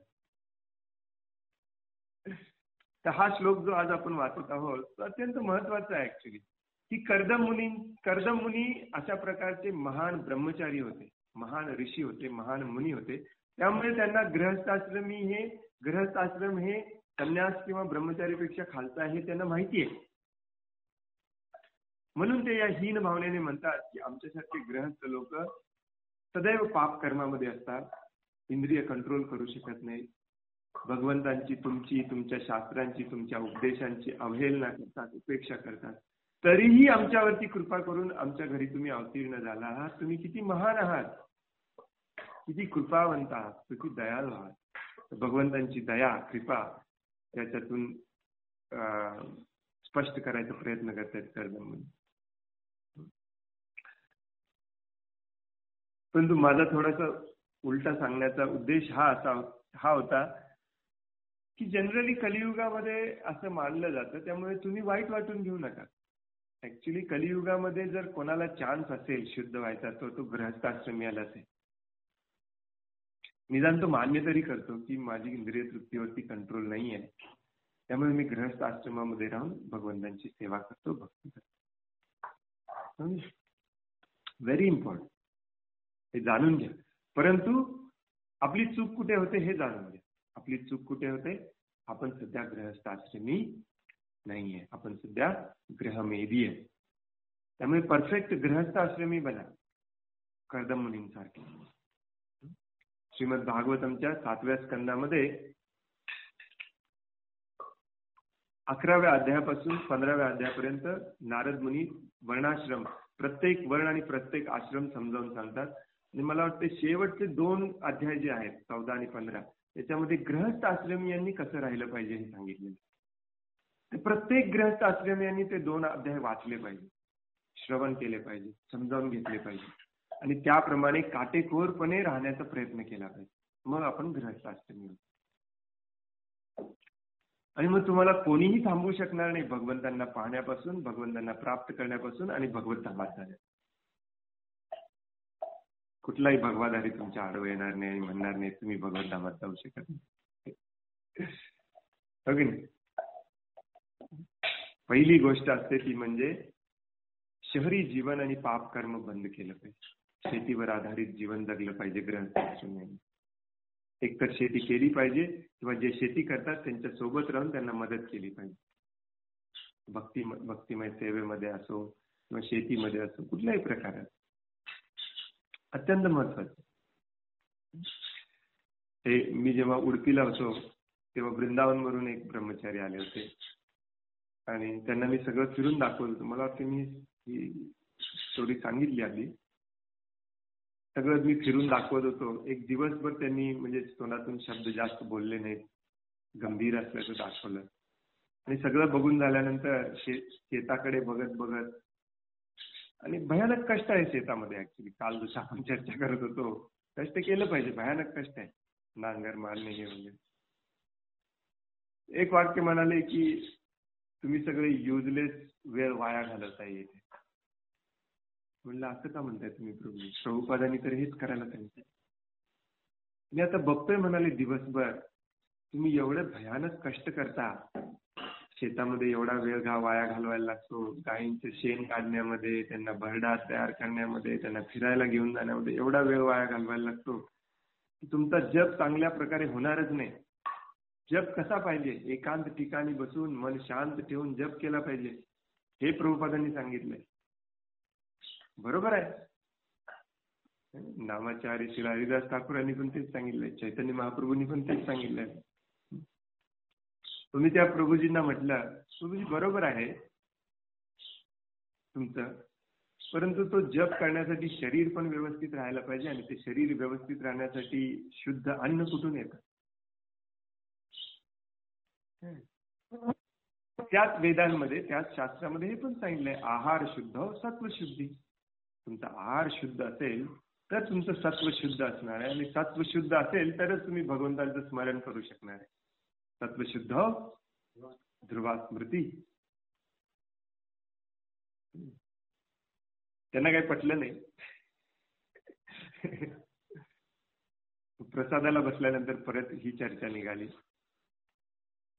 तर हा श्लोक जो आज आपण वाचत आहोत तो अत्यंत महत्वाचा आहे ऍक्च्युली. की कर्दम मुनी अशा प्रकारचे महान ब्रह्मचारी होते, महान ऋषी होते, महान मुनी होते. त्यामुळे त्यांना गृहस्थाश्रम हे संन्यास किंवा ब्रह्मचारीपेक्षा खालचा आहे त्यांना माहिती आहे. म्हणून ते या हीन भावनेने म्हणतात की आमच्यासारखे गृहस्थ लोक सदैव पाप कर्मामध्ये असतात, इंद्रिय कंट्रोल करू शकत नाही, भगवंतांची, तुमच्या शास्त्रांची, तुमच्या उपदेशांची अवहेलना करतात, उपेक्षा करतात. तरीही आमच्यावरती कृपा करून आमच्या घरी तुम्ही अवतीर्ण झाला आहात. तुम्ही किती महान आहात, किती कृपावंत आहात, किती दयाळू आहात. भगवंतांची दया, कृपा त्याच्यातून स्पष्ट करायचा प्रयत्न करतात कर्दममुनी. परंतु माझा थोडासा उलटा सांगण्याचा उद्देश हा होता की जनरली कलियुगामध्ये असं मानलं जातं, त्यामुळे तुम्ही वाईट वाटून घेऊ नका. ऍक्च्युली कलियुगामध्ये जर कोणाला चान्स असेल शुद्ध व्हायचा तो गृहस्थाश्रमियालाच आहे. निदान तो मान्य तरी करतो की माझी इंद्रिय तृप्तीवरती कंट्रोल नाही आहे, त्यामुळे मी गृहस्थ आश्रमामध्ये राहून भगवंतांची सेवा करतो, भक्ती करतो. व्हेरी इम्पॉर्टंट, हे जाणून घ्या. परंतु आपली चूक कुठे होते हे जाणून घ्या. आपली चूक कुठे होते? आपण सध्या गृहस्थाश्रमी नाहीये, आपण सध्या गृहमेधी आहे. त्यामुळे परफेक्ट गृहस्थाश्रमी बना, कर्दम मुनींसारखे. श्रीमद भागवतमच्या 7व्या स्कंदामध्ये 11व्या अध्यायापासून 15व्या अध्यायापर्यंत नारद मुनी वर्णाश्रम, प्रत्येक वर्ण आणि प्रत्येक आश्रम समजावून सांगतात. आणि मला वाटतं शेवटचे 2 अध्याय जे आहेत 14 आणि 15 त्याच्यामध्ये गृहस्थ आश्रमियांनी कसं राहिलं पाहिजे हे सांगितलेलं. प्रत्येक गृहस्थ आश्रमियांनी ते 2 अध्याय वाचले पाहिजे, श्रवण केले पाहिजे, समजावून घेतले पाहिजे आणि त्याप्रमाणे काटेकोरपणे राहण्याचा प्रयत्न केला पाहिजे. मग आपण गृहस्थ आश्रमी होतो. आणि मग तुम्हाला कोणीही थांबवू शकणार नाही भगवंतांना पाहण्यापासून, भगवंतांना प्राप्त करण्यापासून आणि भगवत धामात जाण्यापासून. कुठलाही भगवाधारी तुमच्या आडवं येणार नाही आणि म्हणणार नाही तुम्ही भगवत धामात जाऊ शकत नाही. हो की नाही? पहिली गोष्ट असते ती म्हणजे शहरी जीवन आणि पाप कर्म बंद केलं पाहिजे. शेतीवर आधारित जीवन जगलं पाहिजे गृहस्थाश्रमी. एकतर शेती केली पाहिजे किंवा जे शेती करतात त्यांच्या सोबत राहून त्यांना मदत केली पाहिजे. भक्तिमय सेवेमध्ये असो किंवा शेतीमध्ये असो, कुठल्याही प्रकारात अत्यंत महत्वाचं. हे मी जेव्हा उडपीला होतो तेव्हा वृंदावनवरून एक ब्रह्मचारी आले होते आणि त्यांना मी सगळं फिरून दाखवत होतो. मला वाटतं मी ही स्टोरी सांगितली आधी. सगळं मी फिरून दाखवत होतो. एक दिवसभर त्यांनी म्हणजे तोंडातून शब्द जास्त बोलले नाहीत, गंभीर असल्याचं दाखवलं. आणि सगळं बघून झाल्यानंतर शेताकडे बघत बघत, आणि भयानक कष्ट आहे शेतामध्ये ऍक्च्युली. काल जसं आपण चर्चा करत होतो, कष्ट केलं पाहिजे, भयानक कष्ट आहे, नांगर मारणे हे वगैरे. एक वाक्य म्हणाले की तुम्ही सगळे युजलेस वेळ वाया घालवताय इथे. म्हणलं असं का म्हणताय तुम्ही प्रभू? प्रभुपादांनी तर हेच करायला सांगितलं. मी आता बघतोय म्हणाले दिवसभर तुम्ही एवढं भयानक कष्ट करता, शेतामध्ये एवढा वेळ वाया घालवायला लागतो, गायींचे शेण काढण्यामध्ये, त्यांना भरडा तयार करण्यामध्ये, त्यांना फिरायला घेऊन जाण्यामध्ये एवढा वेळ वाया घालवायला लागतो की तुमचा जप चांगल्या प्रकारे होणारच नाही. जप कसा पाहिजे? एकांत ठिकाणी बसून मन शांत ठेवून जप केला पाहिजे, हे प्रभुपादांनी सांगितलंय. बरोबर आहे. नामाचार्य श्री हरिदास ठाकूरांनी पण तेच सांगितलंय, चैतन्य महाप्रभूंनी पण तेच सांगितलंय. तुम्ही त्या प्रभूजींना म्हटलं, प्रभूजी बरोबर आहे तुमचं, परंतु तो जप करण्यासाठी शरीर पण व्यवस्थित राहायला पाहिजे आणि ते शरीर व्यवस्थित राहण्यासाठी शुद्ध अन्न कुठून येतं? त्याच वेदांमध्ये, त्याच शास्त्रामध्ये हे पण सांगितलंय, आहार शुद्ध सत्व शुद्धी. तुमचा आहार शुद्ध असेल तर तुमचं सत्व शुद्ध असणार आहे, आणि सत्व शुद्ध असेल तरच तुम्ही भगवंतांचं स्मरण करू शकणार आहे. सत्वशुद्ध ध्रुवा स्मृती. त्यांना काही पटलं नाही. प्रसादाला बसल्यानंतर परत ही चर्चा निघाली.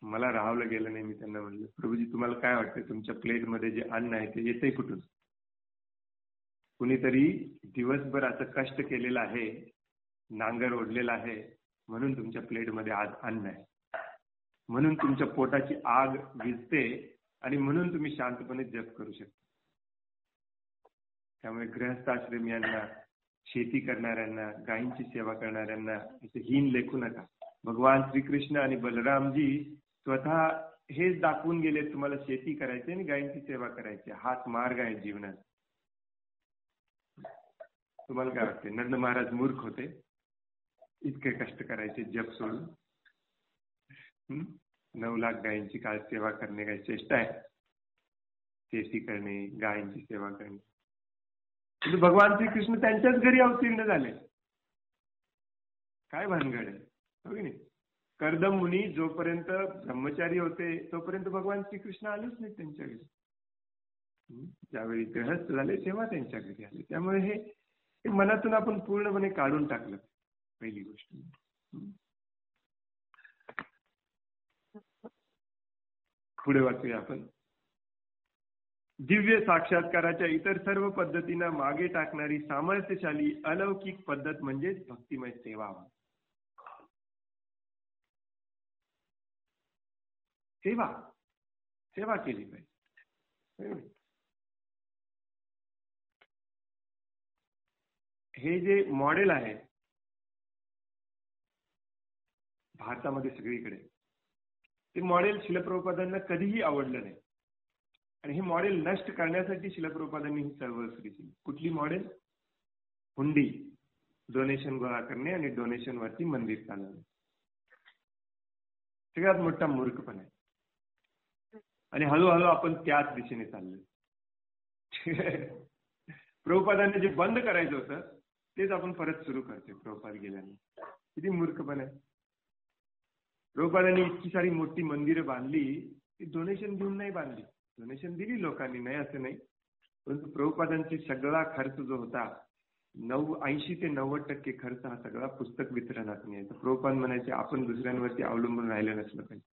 मला राहावलं गेलं नाही. मी त्यांना म्हणलं, प्रभूजी तुम्हाला काय वाटतं, तुमच्या प्लेटमध्ये जे अन्न आहे ते येतंय कुठून? कुणीतरी दिवसभर असं कष्ट केलेलं आहे, नांगर ओढलेला आहे, म्हणून तुमच्या प्लेटमध्ये आज अन्न आहे, म्हणून तुमच्या पोटाची आग विझते आणि म्हणून तुम्ही शांतपणे जप करू शकता. त्यामुळे गृहस्थाश्रमीयांना, शेती करणाऱ्यांना, गायींची सेवा करणाऱ्यांना याचे हीन लेखू नका. भगवान श्रीकृष्ण आणि बलरामजी स्वतः हेच दाखवून गेले, तुम्हाला शेती करायची आणि गायींची सेवा करायची, हाच मार्ग आहे जीवनात. तुम्हाला काय वाटते, नंद महाराज मूर्ख होते? इतके कष्ट करायचे जप सोडून? 9 लाख गायींची काळ सेवा करणे काही चेष्टा आहे? शेती करणे, गायींची सेवा करणे. म्हणजे भगवान श्रीकृष्ण त्यांच्याच घरी अवतीर्ण झाले. काय भानगड आहे, हो की नाही? कर्दम मुनी जोपर्यंत ब्रह्मचारी होते तोपर्यंत भगवान श्रीकृष्ण आलेच नाही त्यांच्या घरी. ज्यावेळी गृहस्थ झाले तेव्हा त्यांच्या घरी आले. त्यामुळे हे मनातून आपण पूर्णपणे काढून टाकलं, पहिली गोष्ट. पुढे वाचूया आपण. दिव्य साक्षात्काराच्या इतर सर्व पद्धतींना मागे टाकणारी सामर्थ्यशाली अलौकिक पद्धत म्हणजे भक्तिमय सेवा. सेवा केली पाहिजे. हे जे मॉडेल आहे भारतामध्ये सगळीकडे, ते मॉडेल श्रील प्रभुपादांना कधीही आवडलं नाही, आणि हे मॉडेल नष्ट करण्यासाठी श्रील प्रभुपादांनी ही चळवळ सुरू केली. कुठली मॉडेल? हुंडी, डोनेशन गोळा करणे आणि डोनेशन वरती मंदिर चालवणे. सगळ्यात मोठा मूर्खपणा आहे, आणि हळूहळू आपण त्याच दिशेने चाललोय. प्रभुपादांनी जे बंद करायचं होतं तेच आपण परत सुरू करतोय प्रभुपाद गेल्याने. किती मूर्खपणा आहे. प्रभुपादांनी इतकी सारी मोठी मंदिरं बांधली, ती डोनेशन घेऊन नाही बांधली. डोनेशन दिली लोकांनी, नाही असं नाही, परंतु प्रभुपादांची सगळा खर्च जो होता 80 ते 90% खर्च हा सगळा पुस्तक वितरणातून यायचा. प्रभुपाद म्हणायचे आपण दुसऱ्यांवरती अवलंबून राहिलं नसलं पाहिजे.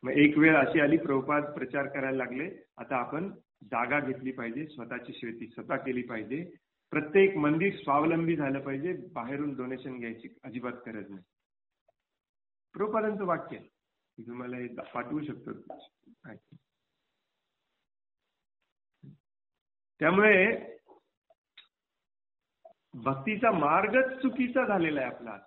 मग एक वेळ अशी आली, प्रभुपाद प्रचार करायला लागले, आता आपण जागा घेतली पाहिजे, स्वतःची शेती स्वतः केली पाहिजे, प्रत्येक मंदिर स्वावलंबी झालं पाहिजे, बाहेरून डोनेशन घ्यायची अजिबात गरज नाही. प्रभुपादांचं वाक्य आहे, तुम्हाला हे पाठवू शकतो. त्यामुळे भक्तीचा मार्गच चुकीचा झालेला आहे आपला.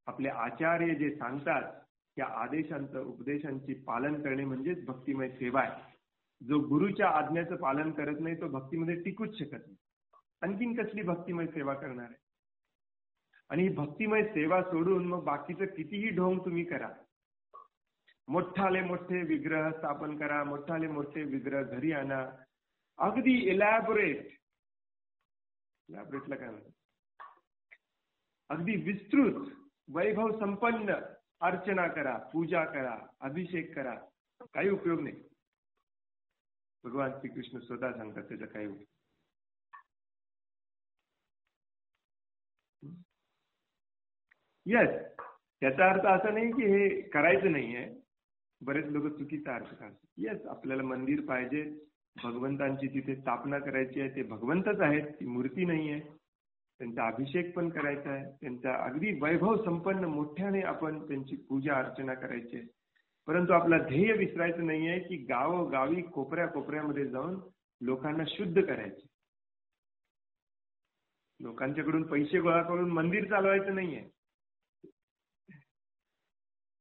आपले आचार्य जे सांगतात त्या आदेशांचं, उपदेशांची पालन करणे म्हणजेच भक्तिमय सेवा आहे. जो गुरुच्या आज्ञेचं पालन करत नाही तो भक्तीमध्ये टिकूच शकत नाही. आणखीन कसली भक्तिमय सेवा करणार आहे? आणि ही भक्तिमय सेवा सोडून मग बाकीचं कितीही ढोंग तुम्ही करा, मोठाले मोठे विग्रह स्थापन करा, मोठाले मोठे विग्रह घरी आणा, अगदी इलॅबोरेटला काय म्हणतात, अगदी विस्तृत वैभव संपन्न अर्चना करा, पूजा करा, अभिषेक करा, काही उपयोग नाही. भगवान श्रीकृष्ण स्वतः सांगतात त्याचा काही उपयोग. येस, त्याचा अर्थ असा नाही की हे करायचं नाहीये. बरेच लोक चुकीचा अर्थ करतात. येस, आपल्याला मंदिर पाहिजे, भगवंतांची तिथे स्थापना करायची आहे, ते भगवंतच आहेत, ती मूर्ती नाही आहे. त्यांचा अभिषेक पण करायचा आहे, त्यांचा अगदी वैभव संपन्न मोठ्याने आपण त्यांची पूजा अर्चना करायची आहे. परंतु आपला ध्येय विसरायचं नाहीये की गावोगावी कोपऱ्या कोपऱ्यामध्ये जाऊन लोकांना शुद्ध करायचे, लोकांच्याकडून पैसे गोळा करून मंदिर चालवायचं नाहीये.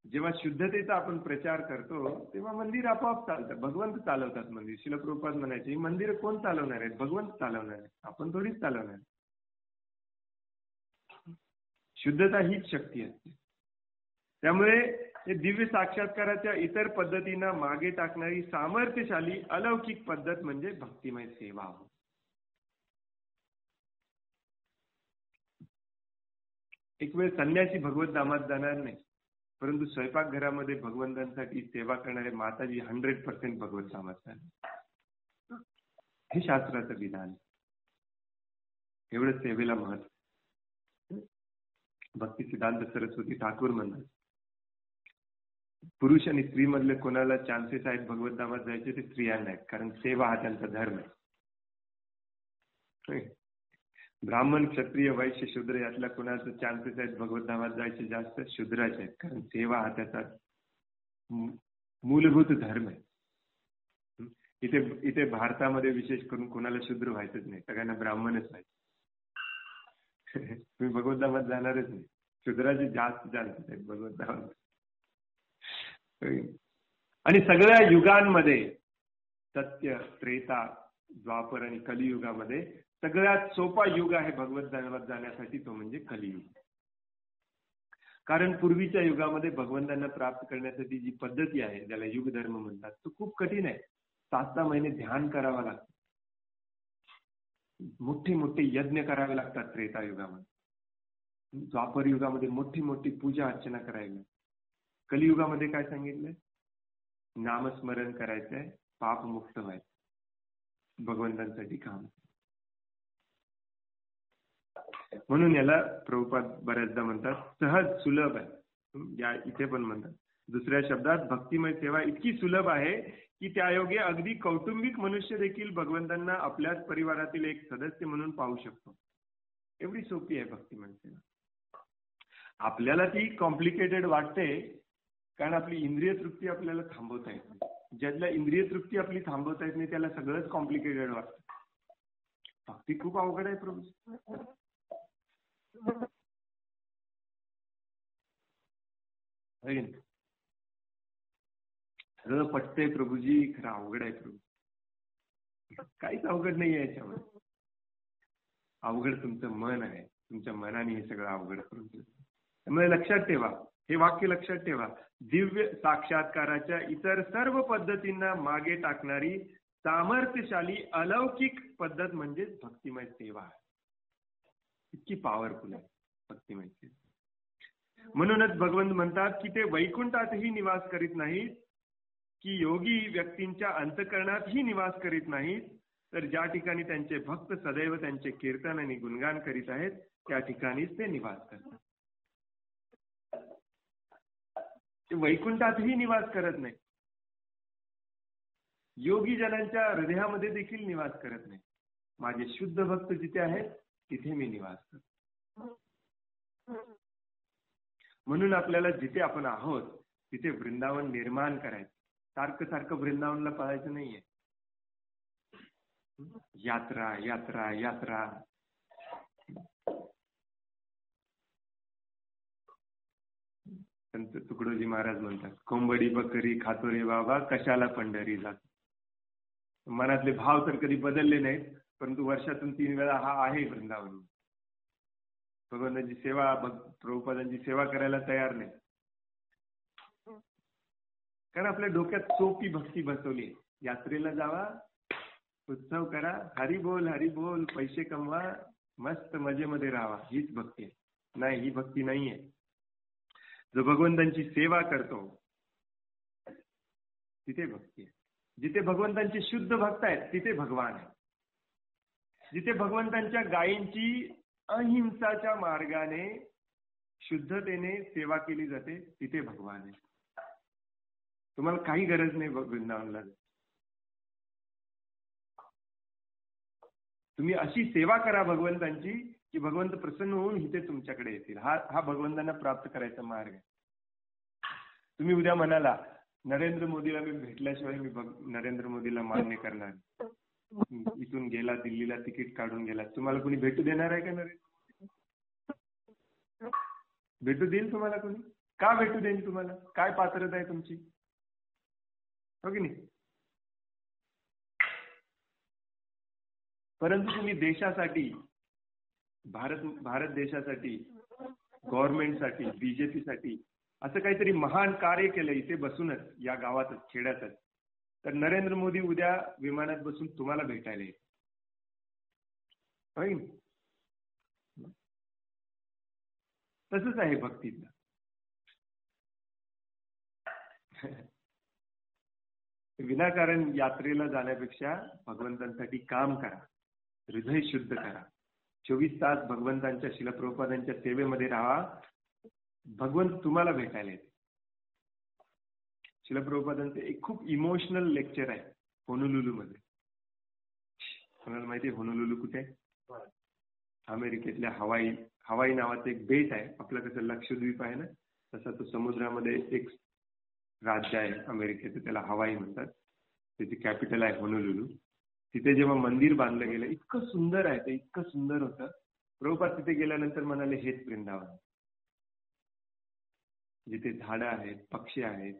जेव्हा शुद्धतेचा आपण प्रचार करतो तेव्हा मंदिर आपोआप चालतं. भगवंत चालवतात मंदिर. श्रील प्रभुपाद म्हणायचे, ही मंदिर कोण चालवणार आहेत? भगवंत चालवणार आहे, आपण थोडीच चालवणार. शुद्धता हीच शक्ती असते. त्यामुळे हे दिव्य साक्षात्काराच्या इतर पद्धतींना मागे टाकणारी सामर्थ्यशाली अलौकिक पद्धत म्हणजे भक्तिमय सेवा. एक वेळ संन्यासी भगवत धामात जाणार नाही, परंतु स्वयंपाकघरामध्ये भगवंतांसाठी सेवा करणारे माताजी 100% भगवत धामात जाणार. हे शास्त्राचं विधान. एवढं सेवेला महत्व. भक्ती सिद्धांत सरस्वती ठाकूर म्हणतात, पुरुष आणि स्त्री मधले कोणाला चान्सेस आहेत भगवत धामात जायचे ते स्त्रियांना आहेत, कारण सेवा हा त्यांचा धर्म आहे. ब्राह्मण, क्षत्रिय, वैश्य, शूद्र यातल्या कोणाचे चान्सेस आहेत भगवत धामात जायचे जास्त शूद्राचे आहेत, कारण सेवा हा त्याचा मूलभूत धर्म आहे. इथे भारतामध्ये विशेष करून कोणाला शूद्र व्हायचंच नाही, सगळ्यांना ब्राह्मणच व्हायचं. तुम्ही भगवत धामात जाणारच नाही. शूद्राचे जास्त चान्सेस आहेत भगवत धामात. आणि सगळ्या युगांमध्ये सत्य, त्रेता, द्वापर आणि कलियुगामध्ये सगळ्यात सोपा युग आहे भगवत धामात जाण्यासाठी, तो म्हणजे कलियुग. कारण पूर्वीच्या युगामध्ये भगवंतांना प्राप्त करण्यासाठी जी पद्धती आहे, ज्याला युग धर्म म्हणतात, तो खूप कठीण आहे. 7-6 महिने ध्यान करावं लागतं, मोठे मोठे यज्ञ करावे लागतात त्रेता युगामध्ये. द्वापर युगामध्ये मोठी मोठी पूजा अर्चना करायला. कलियुगामध्ये काय सांगितलंय? नामस्मरण करायचंय, पापमुक्त व्हायचं, भगवंतांसाठी काम. म्हणून याला प्रभुपाद बऱ्याचदा म्हणतात सहज सुलभ आहे. या इथे पण म्हणतात दुसऱ्या शब्दात, भक्तिमय सेवा इतकी सुलभ आहे की त्यायोगे अगदी कौटुंबिक मनुष्य देखील भगवंतांना आपल्याच परिवारातील एक सदस्य म्हणून पाहू शकतो. एवढी सोपी आहे भक्तिमय सेवा. आपल्याला ती कॉम्प्लिकेटेड वाटते, कारण आपली इंद्रिय तृप्ती आपल्याला थांबवता येत नाही. ज्याला इंद्रिय तृप्ती आपली थांबवता येत नाही त्याला सगळंच कॉम्प्लिकेटेड वाटतं. भक्ती खूप अवघड आहे प्रभू. सगळं पटतंय प्रभूजी, खरं अवघड आहे प्रभू. काहीच अवघड नाही आहे याच्यामध्ये. अवघड तुमचं मन आहे, तुमच्या मनाने हे सगळं अवघड करून ठेवलं. त्यामुळे लक्षात ठेवा, हे वाक्य लक्षात ठेवा, दिव्य साक्षात्काराच्या इतर सर्व पद्धतींना मागे टाकणारी सामर्थ्यशाली अलौकिक पद्धत म्हणजे भक्तिमय सेवा आहे. इतकी पॉवरफुल आहे भक्तिमय सेवा. म्हणूनच भगवंत म्हणतात की ते वैकुंठातही निवास करीत नाहीत, की योगी व्यक्तींच्या अंतःकरणातही निवास करीत नाहीत, तर ज्या ठिकाणी त्यांचे भक्त सदैव त्यांचे कीर्तन आणि गुणगान करीत आहेत त्या ठिकाणीच ते निवास करतात. ते वैकुंठातही निवास करत नाही, योगी जनांच्या हृदयामध्ये देखील निवास करत नाही. माझे शुद्ध भक्त जिथे आहेत तिथे मी निवास करतो. म्हणून आपल्याला जिथे आपण आहोत तिथे वृंदावन निर्माण करायचं. सारखं सारखं वृंदावनला पळायचं नाहीये. यात्रा यात्रा यात्रा. संत तुकडोजी महाराज म्हणतात, कोंबडी बकरी खातो रे बाबा, कशाला पंढरी जातो. मनातले भाव तर कधी बदलले नाहीत, परंतु वर्षातून 3 वेळा हा आहे वृंदावन. भगवंतांची सेवा, प्रभुपादांची सेवा करायला तयार नाही, कारण आपल्या डोक्यात सोपी भक्ती बसवली. यात्रेला जावा, उत्सव करा, हरी बोल, पैसे कमवा, मस्त मजेमध्ये राहा, हीच भक्ती आहे. नाही, ही भक्ती नाहीये. जो भगवंतांची सेवा करतो तिथे भक्ती आहे. जिथे भगवंतांचे शुद्ध भक्त आहेत तिथे भगवान आहे. जिथे भगवंतांच्या गायींची अहिंसाच्या मार्गाने शुद्धतेने सेवा केली जाते तिथे भगवान आहे. तुम्हाला काही गरज नाही वृंदावनला. तुम्ही अशी सेवा करा भगवंतांची की भगवंत प्रसन्न होऊन इथे तुमच्याकडे येतील. हा भगवंतांना प्राप्त करायचा मार्ग आहे. तुम्ही उद्या म्हणाला नरेंद्र मोदीला मी भेटल्याशिवाय मी नरेंद्र मोदीला मान्य करणार, इथून गेला दिल्लीला तिकीट काढून गेला, तुम्हाला कोणी भेटू देणार आहे का? नरेंद्र भेटू देईल तुम्हाला कोणी? का भेटू देईल तुम्हाला? काय पात्रता आहे तुमची? हो की नाही? परंतु तुम्ही देशासाठी, भारत देशासाठी, गव्हर्नमेंटसाठी, बीजेपीसाठी असं काहीतरी महान कार्य केलं इथे बसूनच, या गावातच, खेड्यातच, तर नरेंद्र मोदी उद्या विमानात बसून तुम्हाला भेटायला येईल. तसंच आहे भक्तीचं. विनाकारण यात्रेला जाण्यापेक्षा भगवंतांसाठी काम करा, हृदय शुद्ध करा, 24 तास भगवंतांच्या, श्रील प्रभुपादांच्या सेवेमध्ये राहा. भगवंत तुम्हाला भेटायला येते. श्रील प्रभुपादांचं एक खूप इमोशनल लेक्चर आहे होनोलुलू मध्ये. कोणाला माहिती आहे होनोलुलू कुठे आहे? अमेरिकेतल्या हवाई नावाचं एक बेट आहे. आपलं कसं लक्षद्वीप आहे ना, तसा तो समुद्रामध्ये एक राज्य आहे अमेरिकेचं, त्याला हवाई म्हणतात. त्याची कॅपिटल आहे होनोलुलू. तिथे जेव्हा मंदिर बांधलं गेलं, इतकं सुंदर आहे ते, इतकं सुंदर होतं. प्रभुपाद तिथे गेल्यानंतर म्हणाले हेच वृंदावन. जिथे झाडं आहेत, पक्षी आहेत,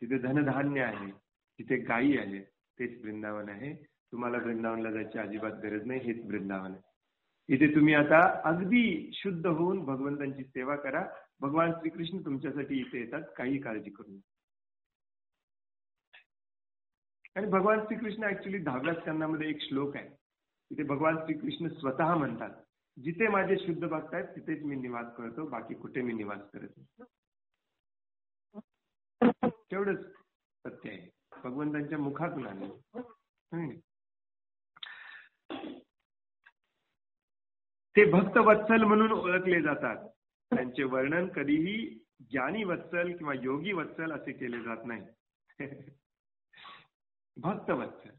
तिथे धनधान्य आहे, तिथे गायी आहेत, तेच वृंदावन आहे. तुम्हाला वृंदावनला जायची अजिबात गरज नाही, हेच वृंदावन आहे. इथे तुम्ही आता अगदी शुद्ध होऊन भगवंतांची सेवा करा. भगवान श्रीकृष्ण तुमच्यासाठी इथे येतात, काही काळजी करू नका. आणि भगवान श्रीकृष्ण ऍक्च्युली 10व्या स्कंदामध्ये एक श्लोक आहे, तिथे भगवान श्रीकृष्ण स्वतः म्हणतात, जिथे माझे शुद्ध भक्त आहेत तिथेच मी निवास करतो, बाकी कुठे मी निवास करत नाही. तेवढंच सत्य आहे, भगवंतांच्या मुखातून आले. ते भक्त वत्सल म्हणून ओळखले जातात. त्यांचे वर्णन कधीही ज्ञानी वत्सल किंवा योगी वत्सल असे केले जात नाही. भक्त वत्सल,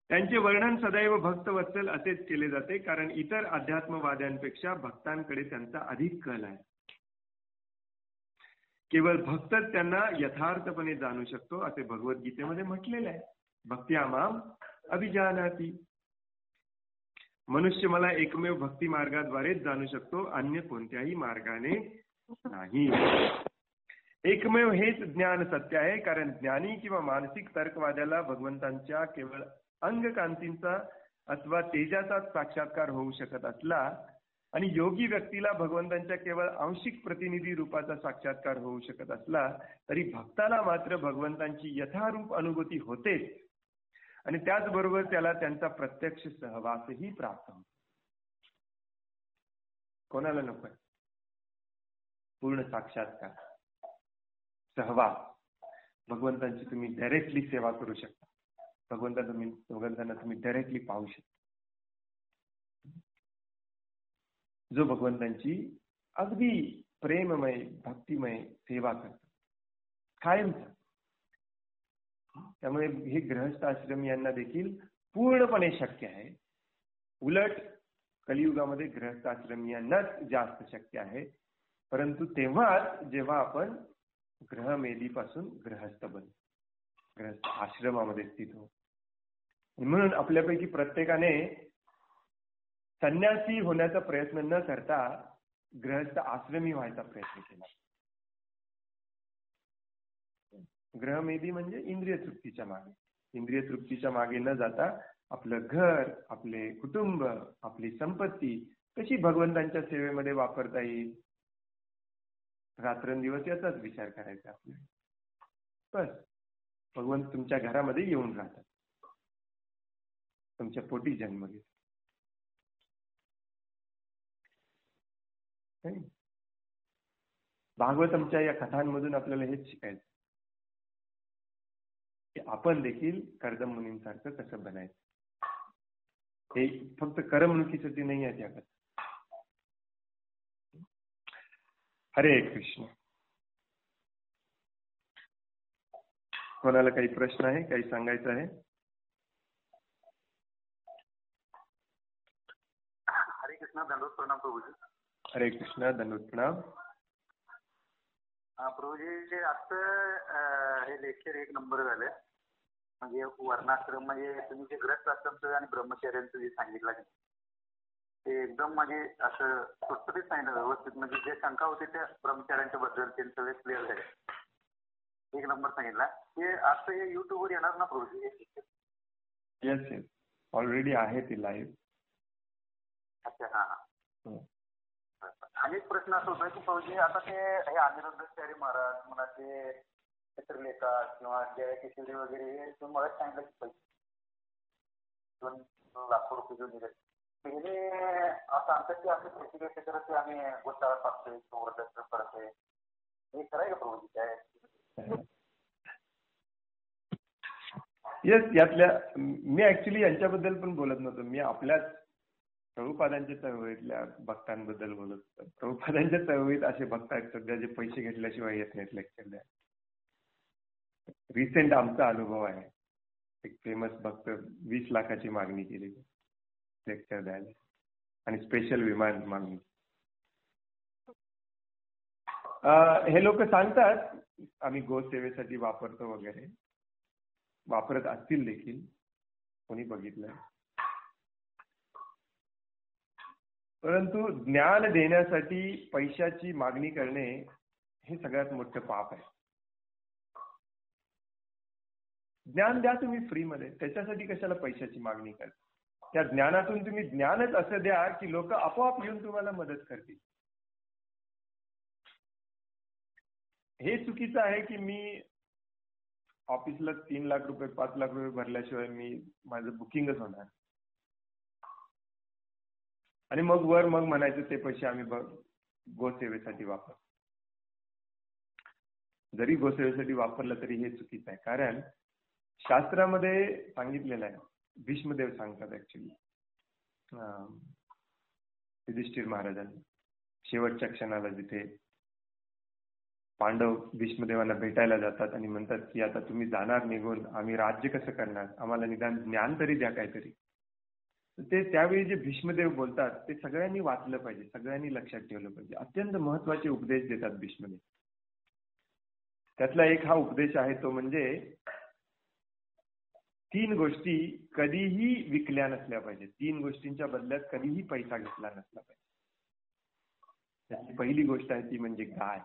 त्यांचे वर्णन सदैव भक्त वत्सल असेच केले जाते, कारण इतर अध्यात्मवाद्यांपेक्षा भक्तांकडे त्यांचा अधिक कल आहे. केवळ भक्तच त्यांना यथार्थपणे जाणू शकतो असे भगवद्गीतेमध्ये म्हटलेले आहे. भक्त्या माम अभिजानाति. मनुष्य मला एकमेव भक्ती मार्गाद्वारेच जाणू शकतो, अन्य कोणत्याही मार्गाने नाही. एकमेव हेच ज्ञान सत्य आहे, कारण ज्ञानी किंवा मानसिक तर्कवाद्याला भगवंतांच्या केवळ अंगकांतींचा अथवा तेजाचाच साक्षात्कार होऊ शकत असला आणि योगी व्यक्तीला भगवंतांच्या केवळ आंशिक प्रतिनिधी रूपाचा साक्षात्कार होऊ शकत असला, तरी भक्ताला मात्र भगवंतांची यथारूप अनुभूती होतेच आणि त्याचबरोबर त्याला त्यांचा प्रत्यक्ष सहवासही प्राप्त होतो. कोणाला नको आहे पूर्ण साक्षात्कार, सहवास? भगवंतांची तुम्ही डायरेक्टली सेवा करू शकता. भगवंतांना तुम्ही डायरेक्टली पाहू शकता, जो भगवंतांची अगदी प्रेममय भक्तिमय सेवा करतो कायमचा. त्यामुळे हे गृहस्थ आश्रमी यांना देखील पूर्णपणे शक्य आहे. उलट कलियुगामध्ये गृहस्थ आश्रमी यांनाच जास्त शक्य आहे, परंतु तेव्हाच जेव्हा आपण गृहमेधीपासून गृहस्थ बनतो, गृहस्थ आश्रमामध्ये स्थित हो. म्हणून आपल्यापैकी प्रत्येकाने संन्यासी होण्याचा प्रयत्न न करता गृहस्थ आश्रमी व्हायचा प्रयत्न केला. गृहमेधी म्हणजे इंद्रिय तृप्तीच्या मागे, इंद्रिय तृप्तीच्या मागे न जाता आपलं घर, आपले कुटुंब, आपली संपत्ती कशी भगवंतांच्या सेवेमध्ये वापरता येईल, रात्रंदिवस याचाच विचार करायचा आपल्याला. बस भगवंत तुमच्या घरामध्ये येऊन राहतात, तुमच्या पोटी जन्म घेतात. भागवतमच्या या कथांमधून आपल्याला हेच शिकायचं की आपण देखील कर्दम मुनींसारखं कसं बनायचं. हे फक्त करमणुकीसाठी नाही आहे त्या कथा. हरे कृष्ण. कोणाला काही प्रश्न आहे, काही सांगायचं आहे? हरे कृष्ण. दंडवत प्रणाम प्रभूजी. हरे कृष्ण. दंडवत प्रणाम प्रभूजी. आता हे लेक्चर एक नंबर झालं. म्हणजे वर्णाश्रम म्हणजे तुम्ही जे ग्रस्त आश्रमचं आणि ब्रह्मचर्यांचं जे सांगितलं ते एकदम म्हणजे असं सुटसुटीत सांगितलं व्यवस्थित. म्हणजे जे शंका होते त्या ब्रह्मचर्यांच्या बद्दल ते सगळे क्लिअर झाले. एक नंबर सांगितला. ते आता हे युट्यूबवर येणार ना प्रभूजी? येस येस, ऑलरेडी आहे ती लाईव्ह. अच्छा. हा. आणि एक प्रश्न असा होता की प्रभूजी आता ते हे अनिरुद्धाचार्य महाराज म्हणा, ते चित्रलेखा किंवा जय किशोरी वगैरे हे तुम्ही मला सांगितलं की पैसे 2 लाख रुपये घेऊन दिले. हे आता आमच्याशी असे पैसे घ्यायचे करत ते आम्ही गोशाळा टाकतोय, संवर्धन करतोय, हे करायचं प्रभूजी काय? येस, यातल्या मी ऍक्च्युली यांच्याबद्दल पण बोलत नव्हतो. मी आपल्याच प्रभुपादांच्या चळवळीतल्या भक्तांबद्दल बोलत होतो. प्रभुपादांच्या चळवळीत असे भक्त आहेत सध्या जे पैसे घेतल्याशिवाय येत नाहीत लेक्चर द्या. रिसेंट आमचा अनुभव आहे. एक फेमस भक्त 20 लाखाची मागणी केली लेक्चर द्यायला आणि स्पेशल विमान मागणी. हे लोक सांगतात आम्ही गोसेवेसाठी वापरतो वगैरे, वापरत असतील देखील, कोणी बघितलं. परंतु ज्ञान देण्यासाठी पैशाची मागणी करणे हे सगळ्यात मोठं पाप आहे. ज्ञान द्या तुम्ही फ्रीमध्ये, त्याच्यासाठी कशाला पैशाची मागणी करता? त्या ज्ञानातून तुम्ही ज्ञानच असं द्या की लोक आपोआप येऊन तुम्हाला मदत करतील. हे चुकीचं आहे की मी ऑफिसला 3 लाख रुपये 5 लाख रुपये भरल्याशिवाय मी माझं बुकिंगच होणार आणि मग म्हणायचं ते पैसे आम्ही गोसेवेसाठी वापर. जरी गोसेवेसाठी वापरलं तरी हे चुकीचं आहे. कारण शास्त्रामध्ये सांगितलेलं आहे, भीष्मदेव सांगतात ऍक्च्युली युधिष्ठिर महाराजांनी शेवटच्या क्षणाला जिथे पांडव भीष्मदेवांना भेटायला जातात आणि म्हणतात की आता तुम्ही जाणार निघून, आम्ही राज्य कसं करणार, आम्हाला निदान ज्ञान तरी द्या काहीतरी. ते त्यावेळी जे भीष्मदेव बोलतात ते सगळ्यांनी वाचलं पाहिजे, सगळ्यांनी लक्षात ठेवलं पाहिजे. अत्यंत महत्वाचे उपदेश देतात भीष्मदेव. त्यातला एक हा उपदेश आहे, तो म्हणजे 3 गोष्टी कधीही विकल्या नसल्या पाहिजे. 3 गोष्टींच्या बदल्यात कधीही पैसा घेतला नसला पाहिजे. त्याची पहिली गोष्ट आहे ती म्हणजे गाय.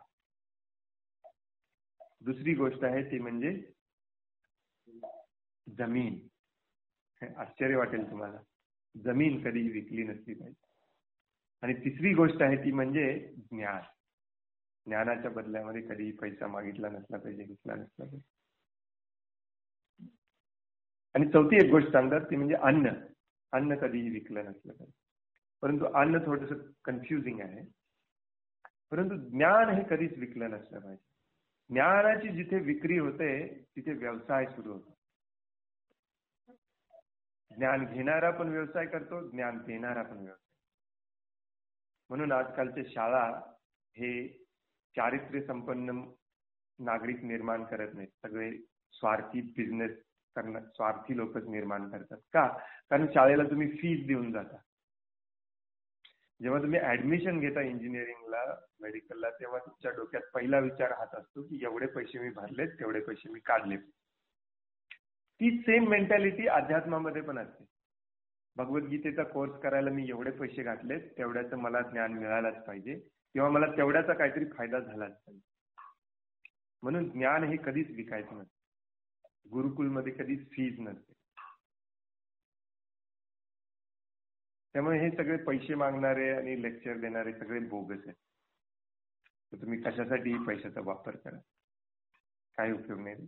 दुसरी गोष्ट आहे ती म्हणजे जमीन. आश्चर्य वाटेल तुम्हाला, जमीन कधीही विकली नसली पाहिजे. आणि तिसरी गोष्ट आहे ती म्हणजे ज्ञान. ज्ञानाच्या बदल्यामध्ये कधीही पैसा मागितला नसला पाहिजे, घेतला नसला पाहिजे. आणि चौथी एक गोष्ट सांगतात ती म्हणजे अन्न. अन्न कधीही विकलं नसलं पाहिजे. परंतु अन्न थोडंसं कन्फ्युजिंग आहे. परंतु ज्ञान हे कधीच विकलं नसलं पाहिजे. ज्ञानाची जिथे विक्री होते तिथे व्यवसाय सुरू होतो. ज्ञान घेणारा पण व्यवसाय करतो, ज्ञान देणारा पण व्यवसाय. म्हणून आजकालच्या शाळा हे चारित्र्य संपन्न नागरिक निर्माण करत नाहीत, सगळे स्वार्थी बिझनेस स्वार्थी लोकच निर्माण करतात. का? कारण शाळेला तुम्ही फीस देऊन जाता. जेव्हा तुम्ही ऍडमिशन घेता इंजिनिअरिंगला, मेडिकलला, तेव्हा तुमच्या डोक्यात पहिला विचार हाच असतो की एवढे पैसे मी भरलेत, तेवढे पैसे मी काढले. ती सेम मेंटॅलिटी अध्यात्मामध्ये पण असते. भगवद्गीतेचा कोर्स करायला मी एवढे पैसे घातलेत, तेवढ्याचं मला ज्ञान मिळायलाच पाहिजे किंवा मला तेवढ्याचा काहीतरी फायदा झालाच पाहिजे. म्हणून ज्ञान हे कधीच विकायचं नसतं. गुरुकुलमध्ये कधीच फीज नसते. त्यामुळे हे सगळे पैसे मागणारे आणि लेक्चर देणारे सगळे बोगस आहेत. तर तुम्ही कशासाठी पैशाचा वापर करा, काही उपयोग नाही.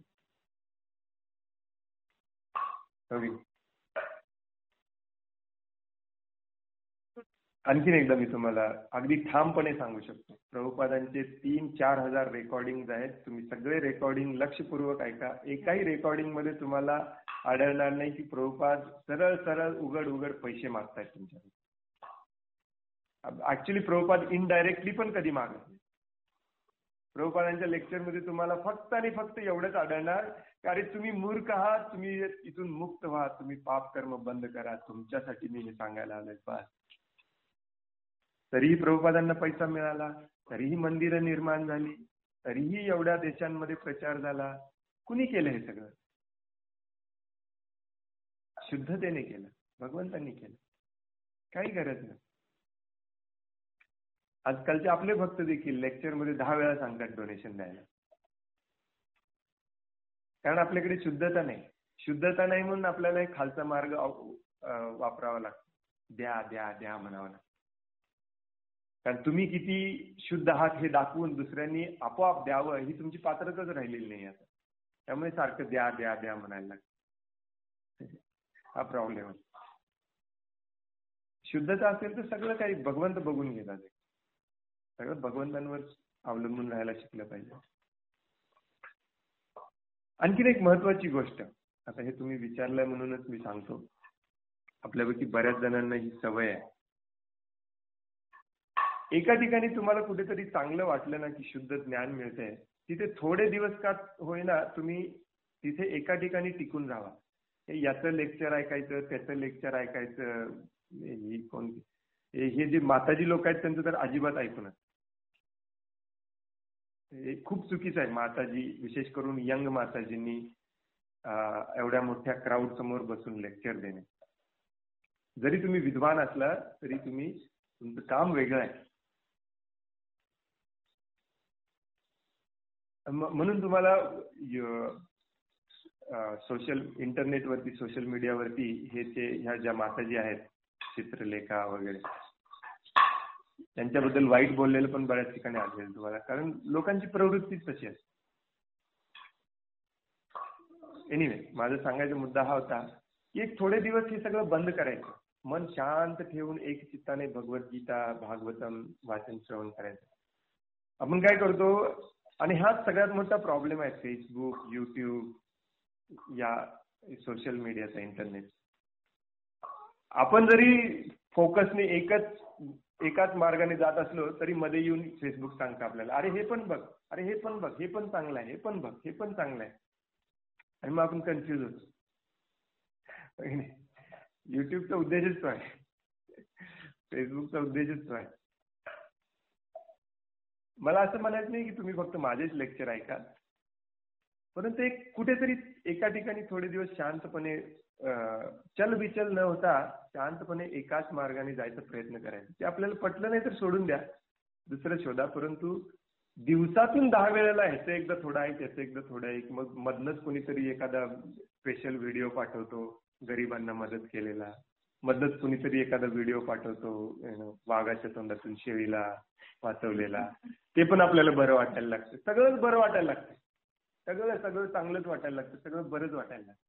आणखीन एकदा मी तुम्हाला अगदी ठामपणे सांगू शकतो, प्रभुपादांचे 3-4 हजार रेकॉर्डिंग आहेत. तुम्ही सगळे रेकॉर्डिंग लक्षपूर्वक ऐका. एकाही रेकॉर्डिंग मध्ये तुम्हाला आढळणार नाही की प्रभुपाद सरळ सरळ उघड पैसे मागतायत तुमच्याकडे. ऍक्च्युली प्रभुपाद इनडायरेक्टली पण कधी मागत नाही. प्रभुपादांच्या लेक्चरमध्ये तुम्हाला फक्त आणि फक्त एवढंच आढळणार की अरे तुम्ही मूर्ख आहात, तुम्ही इथून मुक्त व्हा, तुम्ही पाप कर्म बंद करा, तुमच्यासाठी मी हे सांगायला आलोय बस. तरीही प्रभुपादांना पैसा मिळाला, तरीही मंदिरं निर्माण झाली, तरीही एवढ्या देशांमध्ये प्रचार झाला. कुणी केलं हे सगळं? शुद्धतेने केलं, भगवंतांनी केलं. काही गरज नाही. आजकालचे आपले भक्त देखील लेक्चरमध्ये 10 वेळा सांगतात डोनेशन द्यायला, कारण आपल्याकडे शुद्धता नाही. शुद्धता नाही म्हणून आपल्याला एक खालचा मार्ग वापरावा लागतो. द्या द्या द्या म्हणावं लागतं. कारण तुम्ही किती शुद्ध आहात हे दाखवून दुसऱ्यांनी आपोआप द्यावं ही तुमची पात्रताच राहिलेली नाही आता. त्यामुळे सारखं द्या द्या द्या म्हणायला लागतं. हा प्रॉब्लेम आहे. शुद्धता असेल तर सगळं काही भगवंत बघून घेतात. सगळं भगवंतांवर अवलंबून राहायला शिकलं पाहिजे. आणखीन एक महत्वाची गोष्ट, आता हे तुम्ही विचारलंय म्हणूनच मी सांगतो. आपल्यापैकी बऱ्याच जणांना ही सवय आहे. एका ठिकाणी तुम्हाला कुठेतरी चांगलं वाटलं ना की शुद्ध ज्ञान मिळतंय, तिथे थोडे दिवस का होईना तुम्ही तिथे एका ठिकाणी टिकून राहा. याचं लेक्चर ऐकायचं, त्याचं लेक्चर ऐकायचं. हे जे माताजी लोक आहेत त्यांचं तर अजिबात ऐकू नका. हे खूप चुकीचं आहे. माताजी, विशेष करून यंग माताजींनी एवढ्या मोठ्या क्राऊड समोर बसून लेक्चर देणे. जरी तुम्ही विद्वान असला तरी तुमचं काम वेगळं आहे. म्हणून तुम्हाला इंटरनेटवरती, सोशल मीडियावरती ह्या ज्या माताजी आहेत, चित्रलेखा वगैरे, त्यांच्याबद्दल वाईट बोललेलं पण बऱ्याच ठिकाणी आढळेल तुम्हाला, कारण लोकांची प्रवृत्तीच तशी असते. एनिवे, माझा सांगायचा मुद्दा हा होता की एक थोडे दिवस हे सगळं बंद करायचं. मन शांत ठेवून एक चित्ताने भगवद्गीता, भागवतम वाचन श्रवण करायचं. आपण काय करतो, आणि हाच सगळ्यात मोठा प्रॉब्लेम आहे फेसबुक, युट्यूब, या सोशल मीडियाचा, इंटरनेट. आपण जरी फोकसने एकाच मार्गाने जात असलो तरी मध्ये येऊन फेसबुक सांगतं आपल्याला, अरे हे पण बघ, अरे हे पण बघ, हे पण चांगलं आहे, हे पण बघ, हे पण चांगलं आहे. आणि मग आपण कन्फ्युज होतो. युट्यूबचा उद्देशच तो आहे, फेसबुकचा उद्देशच तो आहे. मला असं म्हणायचं नाही की तुम्ही फक्त माझेच लेक्चर ऐका, परंतु एक कुठेतरी एका ठिकाणी थोडे दिवस शांतपणे चलबिचल न होता शांतपणे एकाच मार्गाने जायचा प्रयत्न करायचा. ते आपल्याला पटलं नाही तर सोडून द्या, दुसरं शोधा. परंतु दिवसातून 10 वेळेला ह्याचं एकदा थोडं आहे, त्याचं एकदा थोडं आहे. मग मधनच कोणीतरी एखादा स्पेशल व्हिडिओ पाठवतो गरिबांना मदत केलेला, मधनच कुणीतरी एखादा व्हिडिओ पाठवतो वाघाच्या तोंडातून शेळीला वाचवलेला, ते पण आपल्याला बरं वाटायला लागतं. सगळंच बरं वाटायला लागतं, सगळं चांगलंच वाटायला लागतं, सगळं बरंच वाटायला लागतं.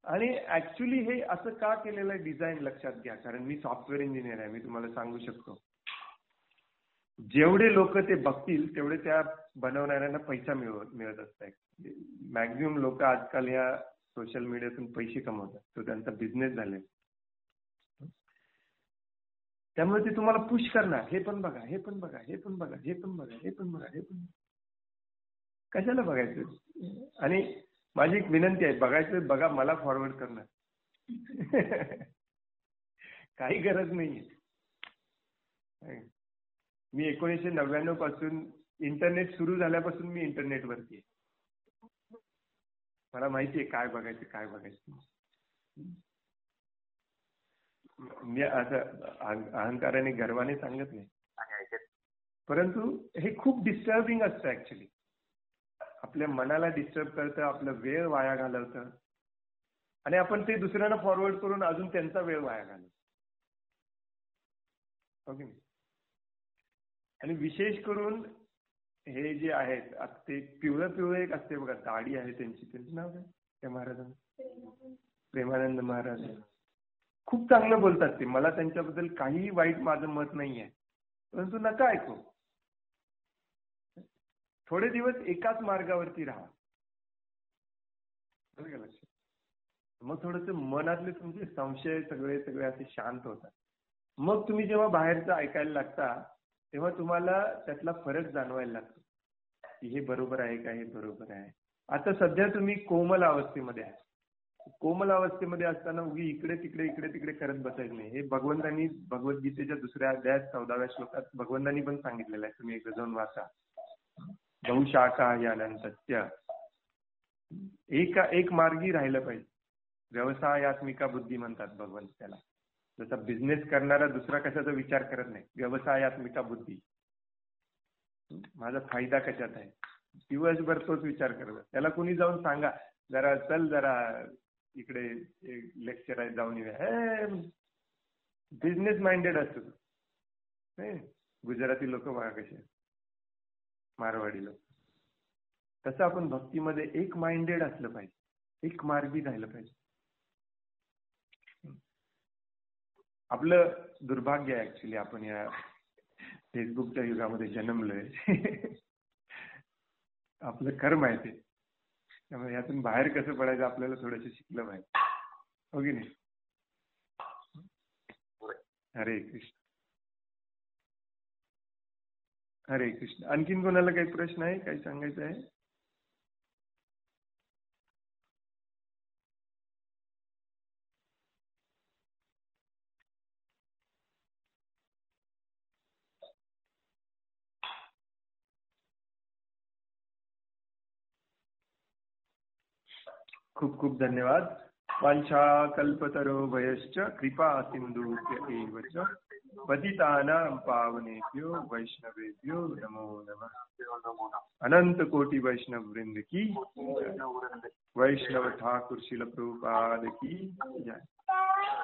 आणि ऍक्च्युली हे असं का केलेलं आहे डिझाईन लक्षात घ्या, कारण मी सॉफ्टवेअर इंजिनियर आहे, मी तुम्हाला सांगू शकतो. जेवढे लोक ते बघतील तेवढे त्या बनवणाऱ्यांना पैसा मिळत असतात. मॅक्झिमम लोक आजकाल या सोशल मीडियातून पैसे कमवतात, तो त्यांचा बिझनेस झाले. त्यामुळे ते तुम्हाला पुश करणार, हे पण बघा, हे पण बघा, हे पण बघा, हे पण बघा, हे पण बघा, हे पण. कशाला बघायचं? आणि माझी एक विनंती आहे, बघायचं बघा, मला फॉरवर्ड करणार. काही गरज नाहीये. मी 1999 पासून इंटरनेट सुरू झाल्यापासून मी इंटरनेटवरती आहे. मला माहिती आहे काय बघायचं काय बघायचं. मी असं अहंकाराने गर्वाने सांगत नाही, परंतु हे खूप डिस्टर्बिंग असतं ऍक्च्युली. आपल्या मनाला डिस्टर्ब करतं, आपला वेळ वाया घालवतं, आणि आपण ते दुसऱ्यांना फॉरवर्ड करून अजून त्यांचा वेळ वाया घालवतो. ओके. आणि विशेष करून हे जे आहेत आता ते पिवळं पिवळं एक असते बघा, दाढी आहे त्यांची, त्यांचं नाव काय त्या महाराजांना? प्रेमानंद महाराज. खूप चांगलं बोलतात ते, मला त्यांच्याबद्दल काही वाईट माझं मत नाही आहे, परंतु नका ऐकू. थोडे दिवस एकाच मार्गावरती राहा, लक्षात. मग थोडस मनातले तुमचे संशय सगळे सगळे असे शांत होतात. मग तुम्ही जेव्हा बाहेरचं ऐकायला लागता तेव्हा तुम्हाला त्यातला फरक जाणवायला लागतो की हे बरोबर आहे का, हे बरोबर आहे. आता सध्या तुम्ही कोमल अवस्थेमध्ये आहे. कोमल अवस्थेमध्ये असताना उगी इकडे तिकडे करत बसायचं नाही. हे भगवंतांनी भगवद्गीतेच्या दुसऱ्या अध्यायात 14व्या श्लोकात भगवंतांनी पण सांगितलेलं आहे, तुम्ही एकदा जाऊन वाचा. बहुशाखा यानंतस्य, एक मार्गी राहिलं पाहिजे. व्यवसायात्मिका बुद्धी म्हणतात भगवंत त्याला. जसा बिझनेस करणारा दुसरा कशाचा विचार करत नाही, व्यवसायात्मिका बुद्धी. माझा फायदा कशात आहे, दिवसभर तोच विचार करत. त्याला कोणी जाऊन सांगा जरा चल जरा इकडे लेक्चर आहे जाऊन येऊया, बिझनेस माइंडेड असतो. गुजराती लोक बघा कसे, मारवाडी लोक. तसं आपण भक्तीमध्ये एक माइंडेड असलं पाहिजे, एक मार्गी राहिलं पाहिजे. आपलं दुर्भाग्य आहे ऍक्च्युली, आपण या फेसबुकच्या युगामध्ये जन्मलोय. आपलं कर्म आहे ते, त्यामुळे यातून बाहेर कसं पडायचं आपल्याला थोडंसं शिकलं पाहिजे, हो की नाही? हरे कृष्ण, हरे कृष्ण. आणखीन कोणाला काही प्रश्न आहे, काही सांगायचं आहे? खूप खूप धन्यवाद. वांछा कल्पतरोभयश्च कृपा सिंधुभ्य एव च पतितानां पावनेभ्यो वैष्णवेभ्यो नमो नमः. अनंत कोटि वैष्णव वृंद की, वैष्णव ठाकुर शिल प्रभुपाद की जय.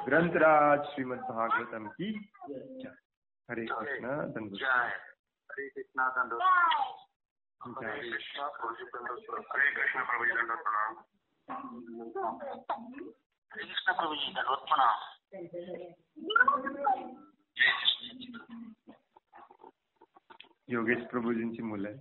ग्रंथराज श्रीमद् भागवतम की जय. हरे कृष्ण दंडोत. हरे कृष्ण दंडोत. हरे कृष्ण प्रभुजी दंडोत प्रणाम. हरे कृष्ण प्रभुजी दंडोत प्रणाम. योगेश प्रभुजींची मुलं आहे.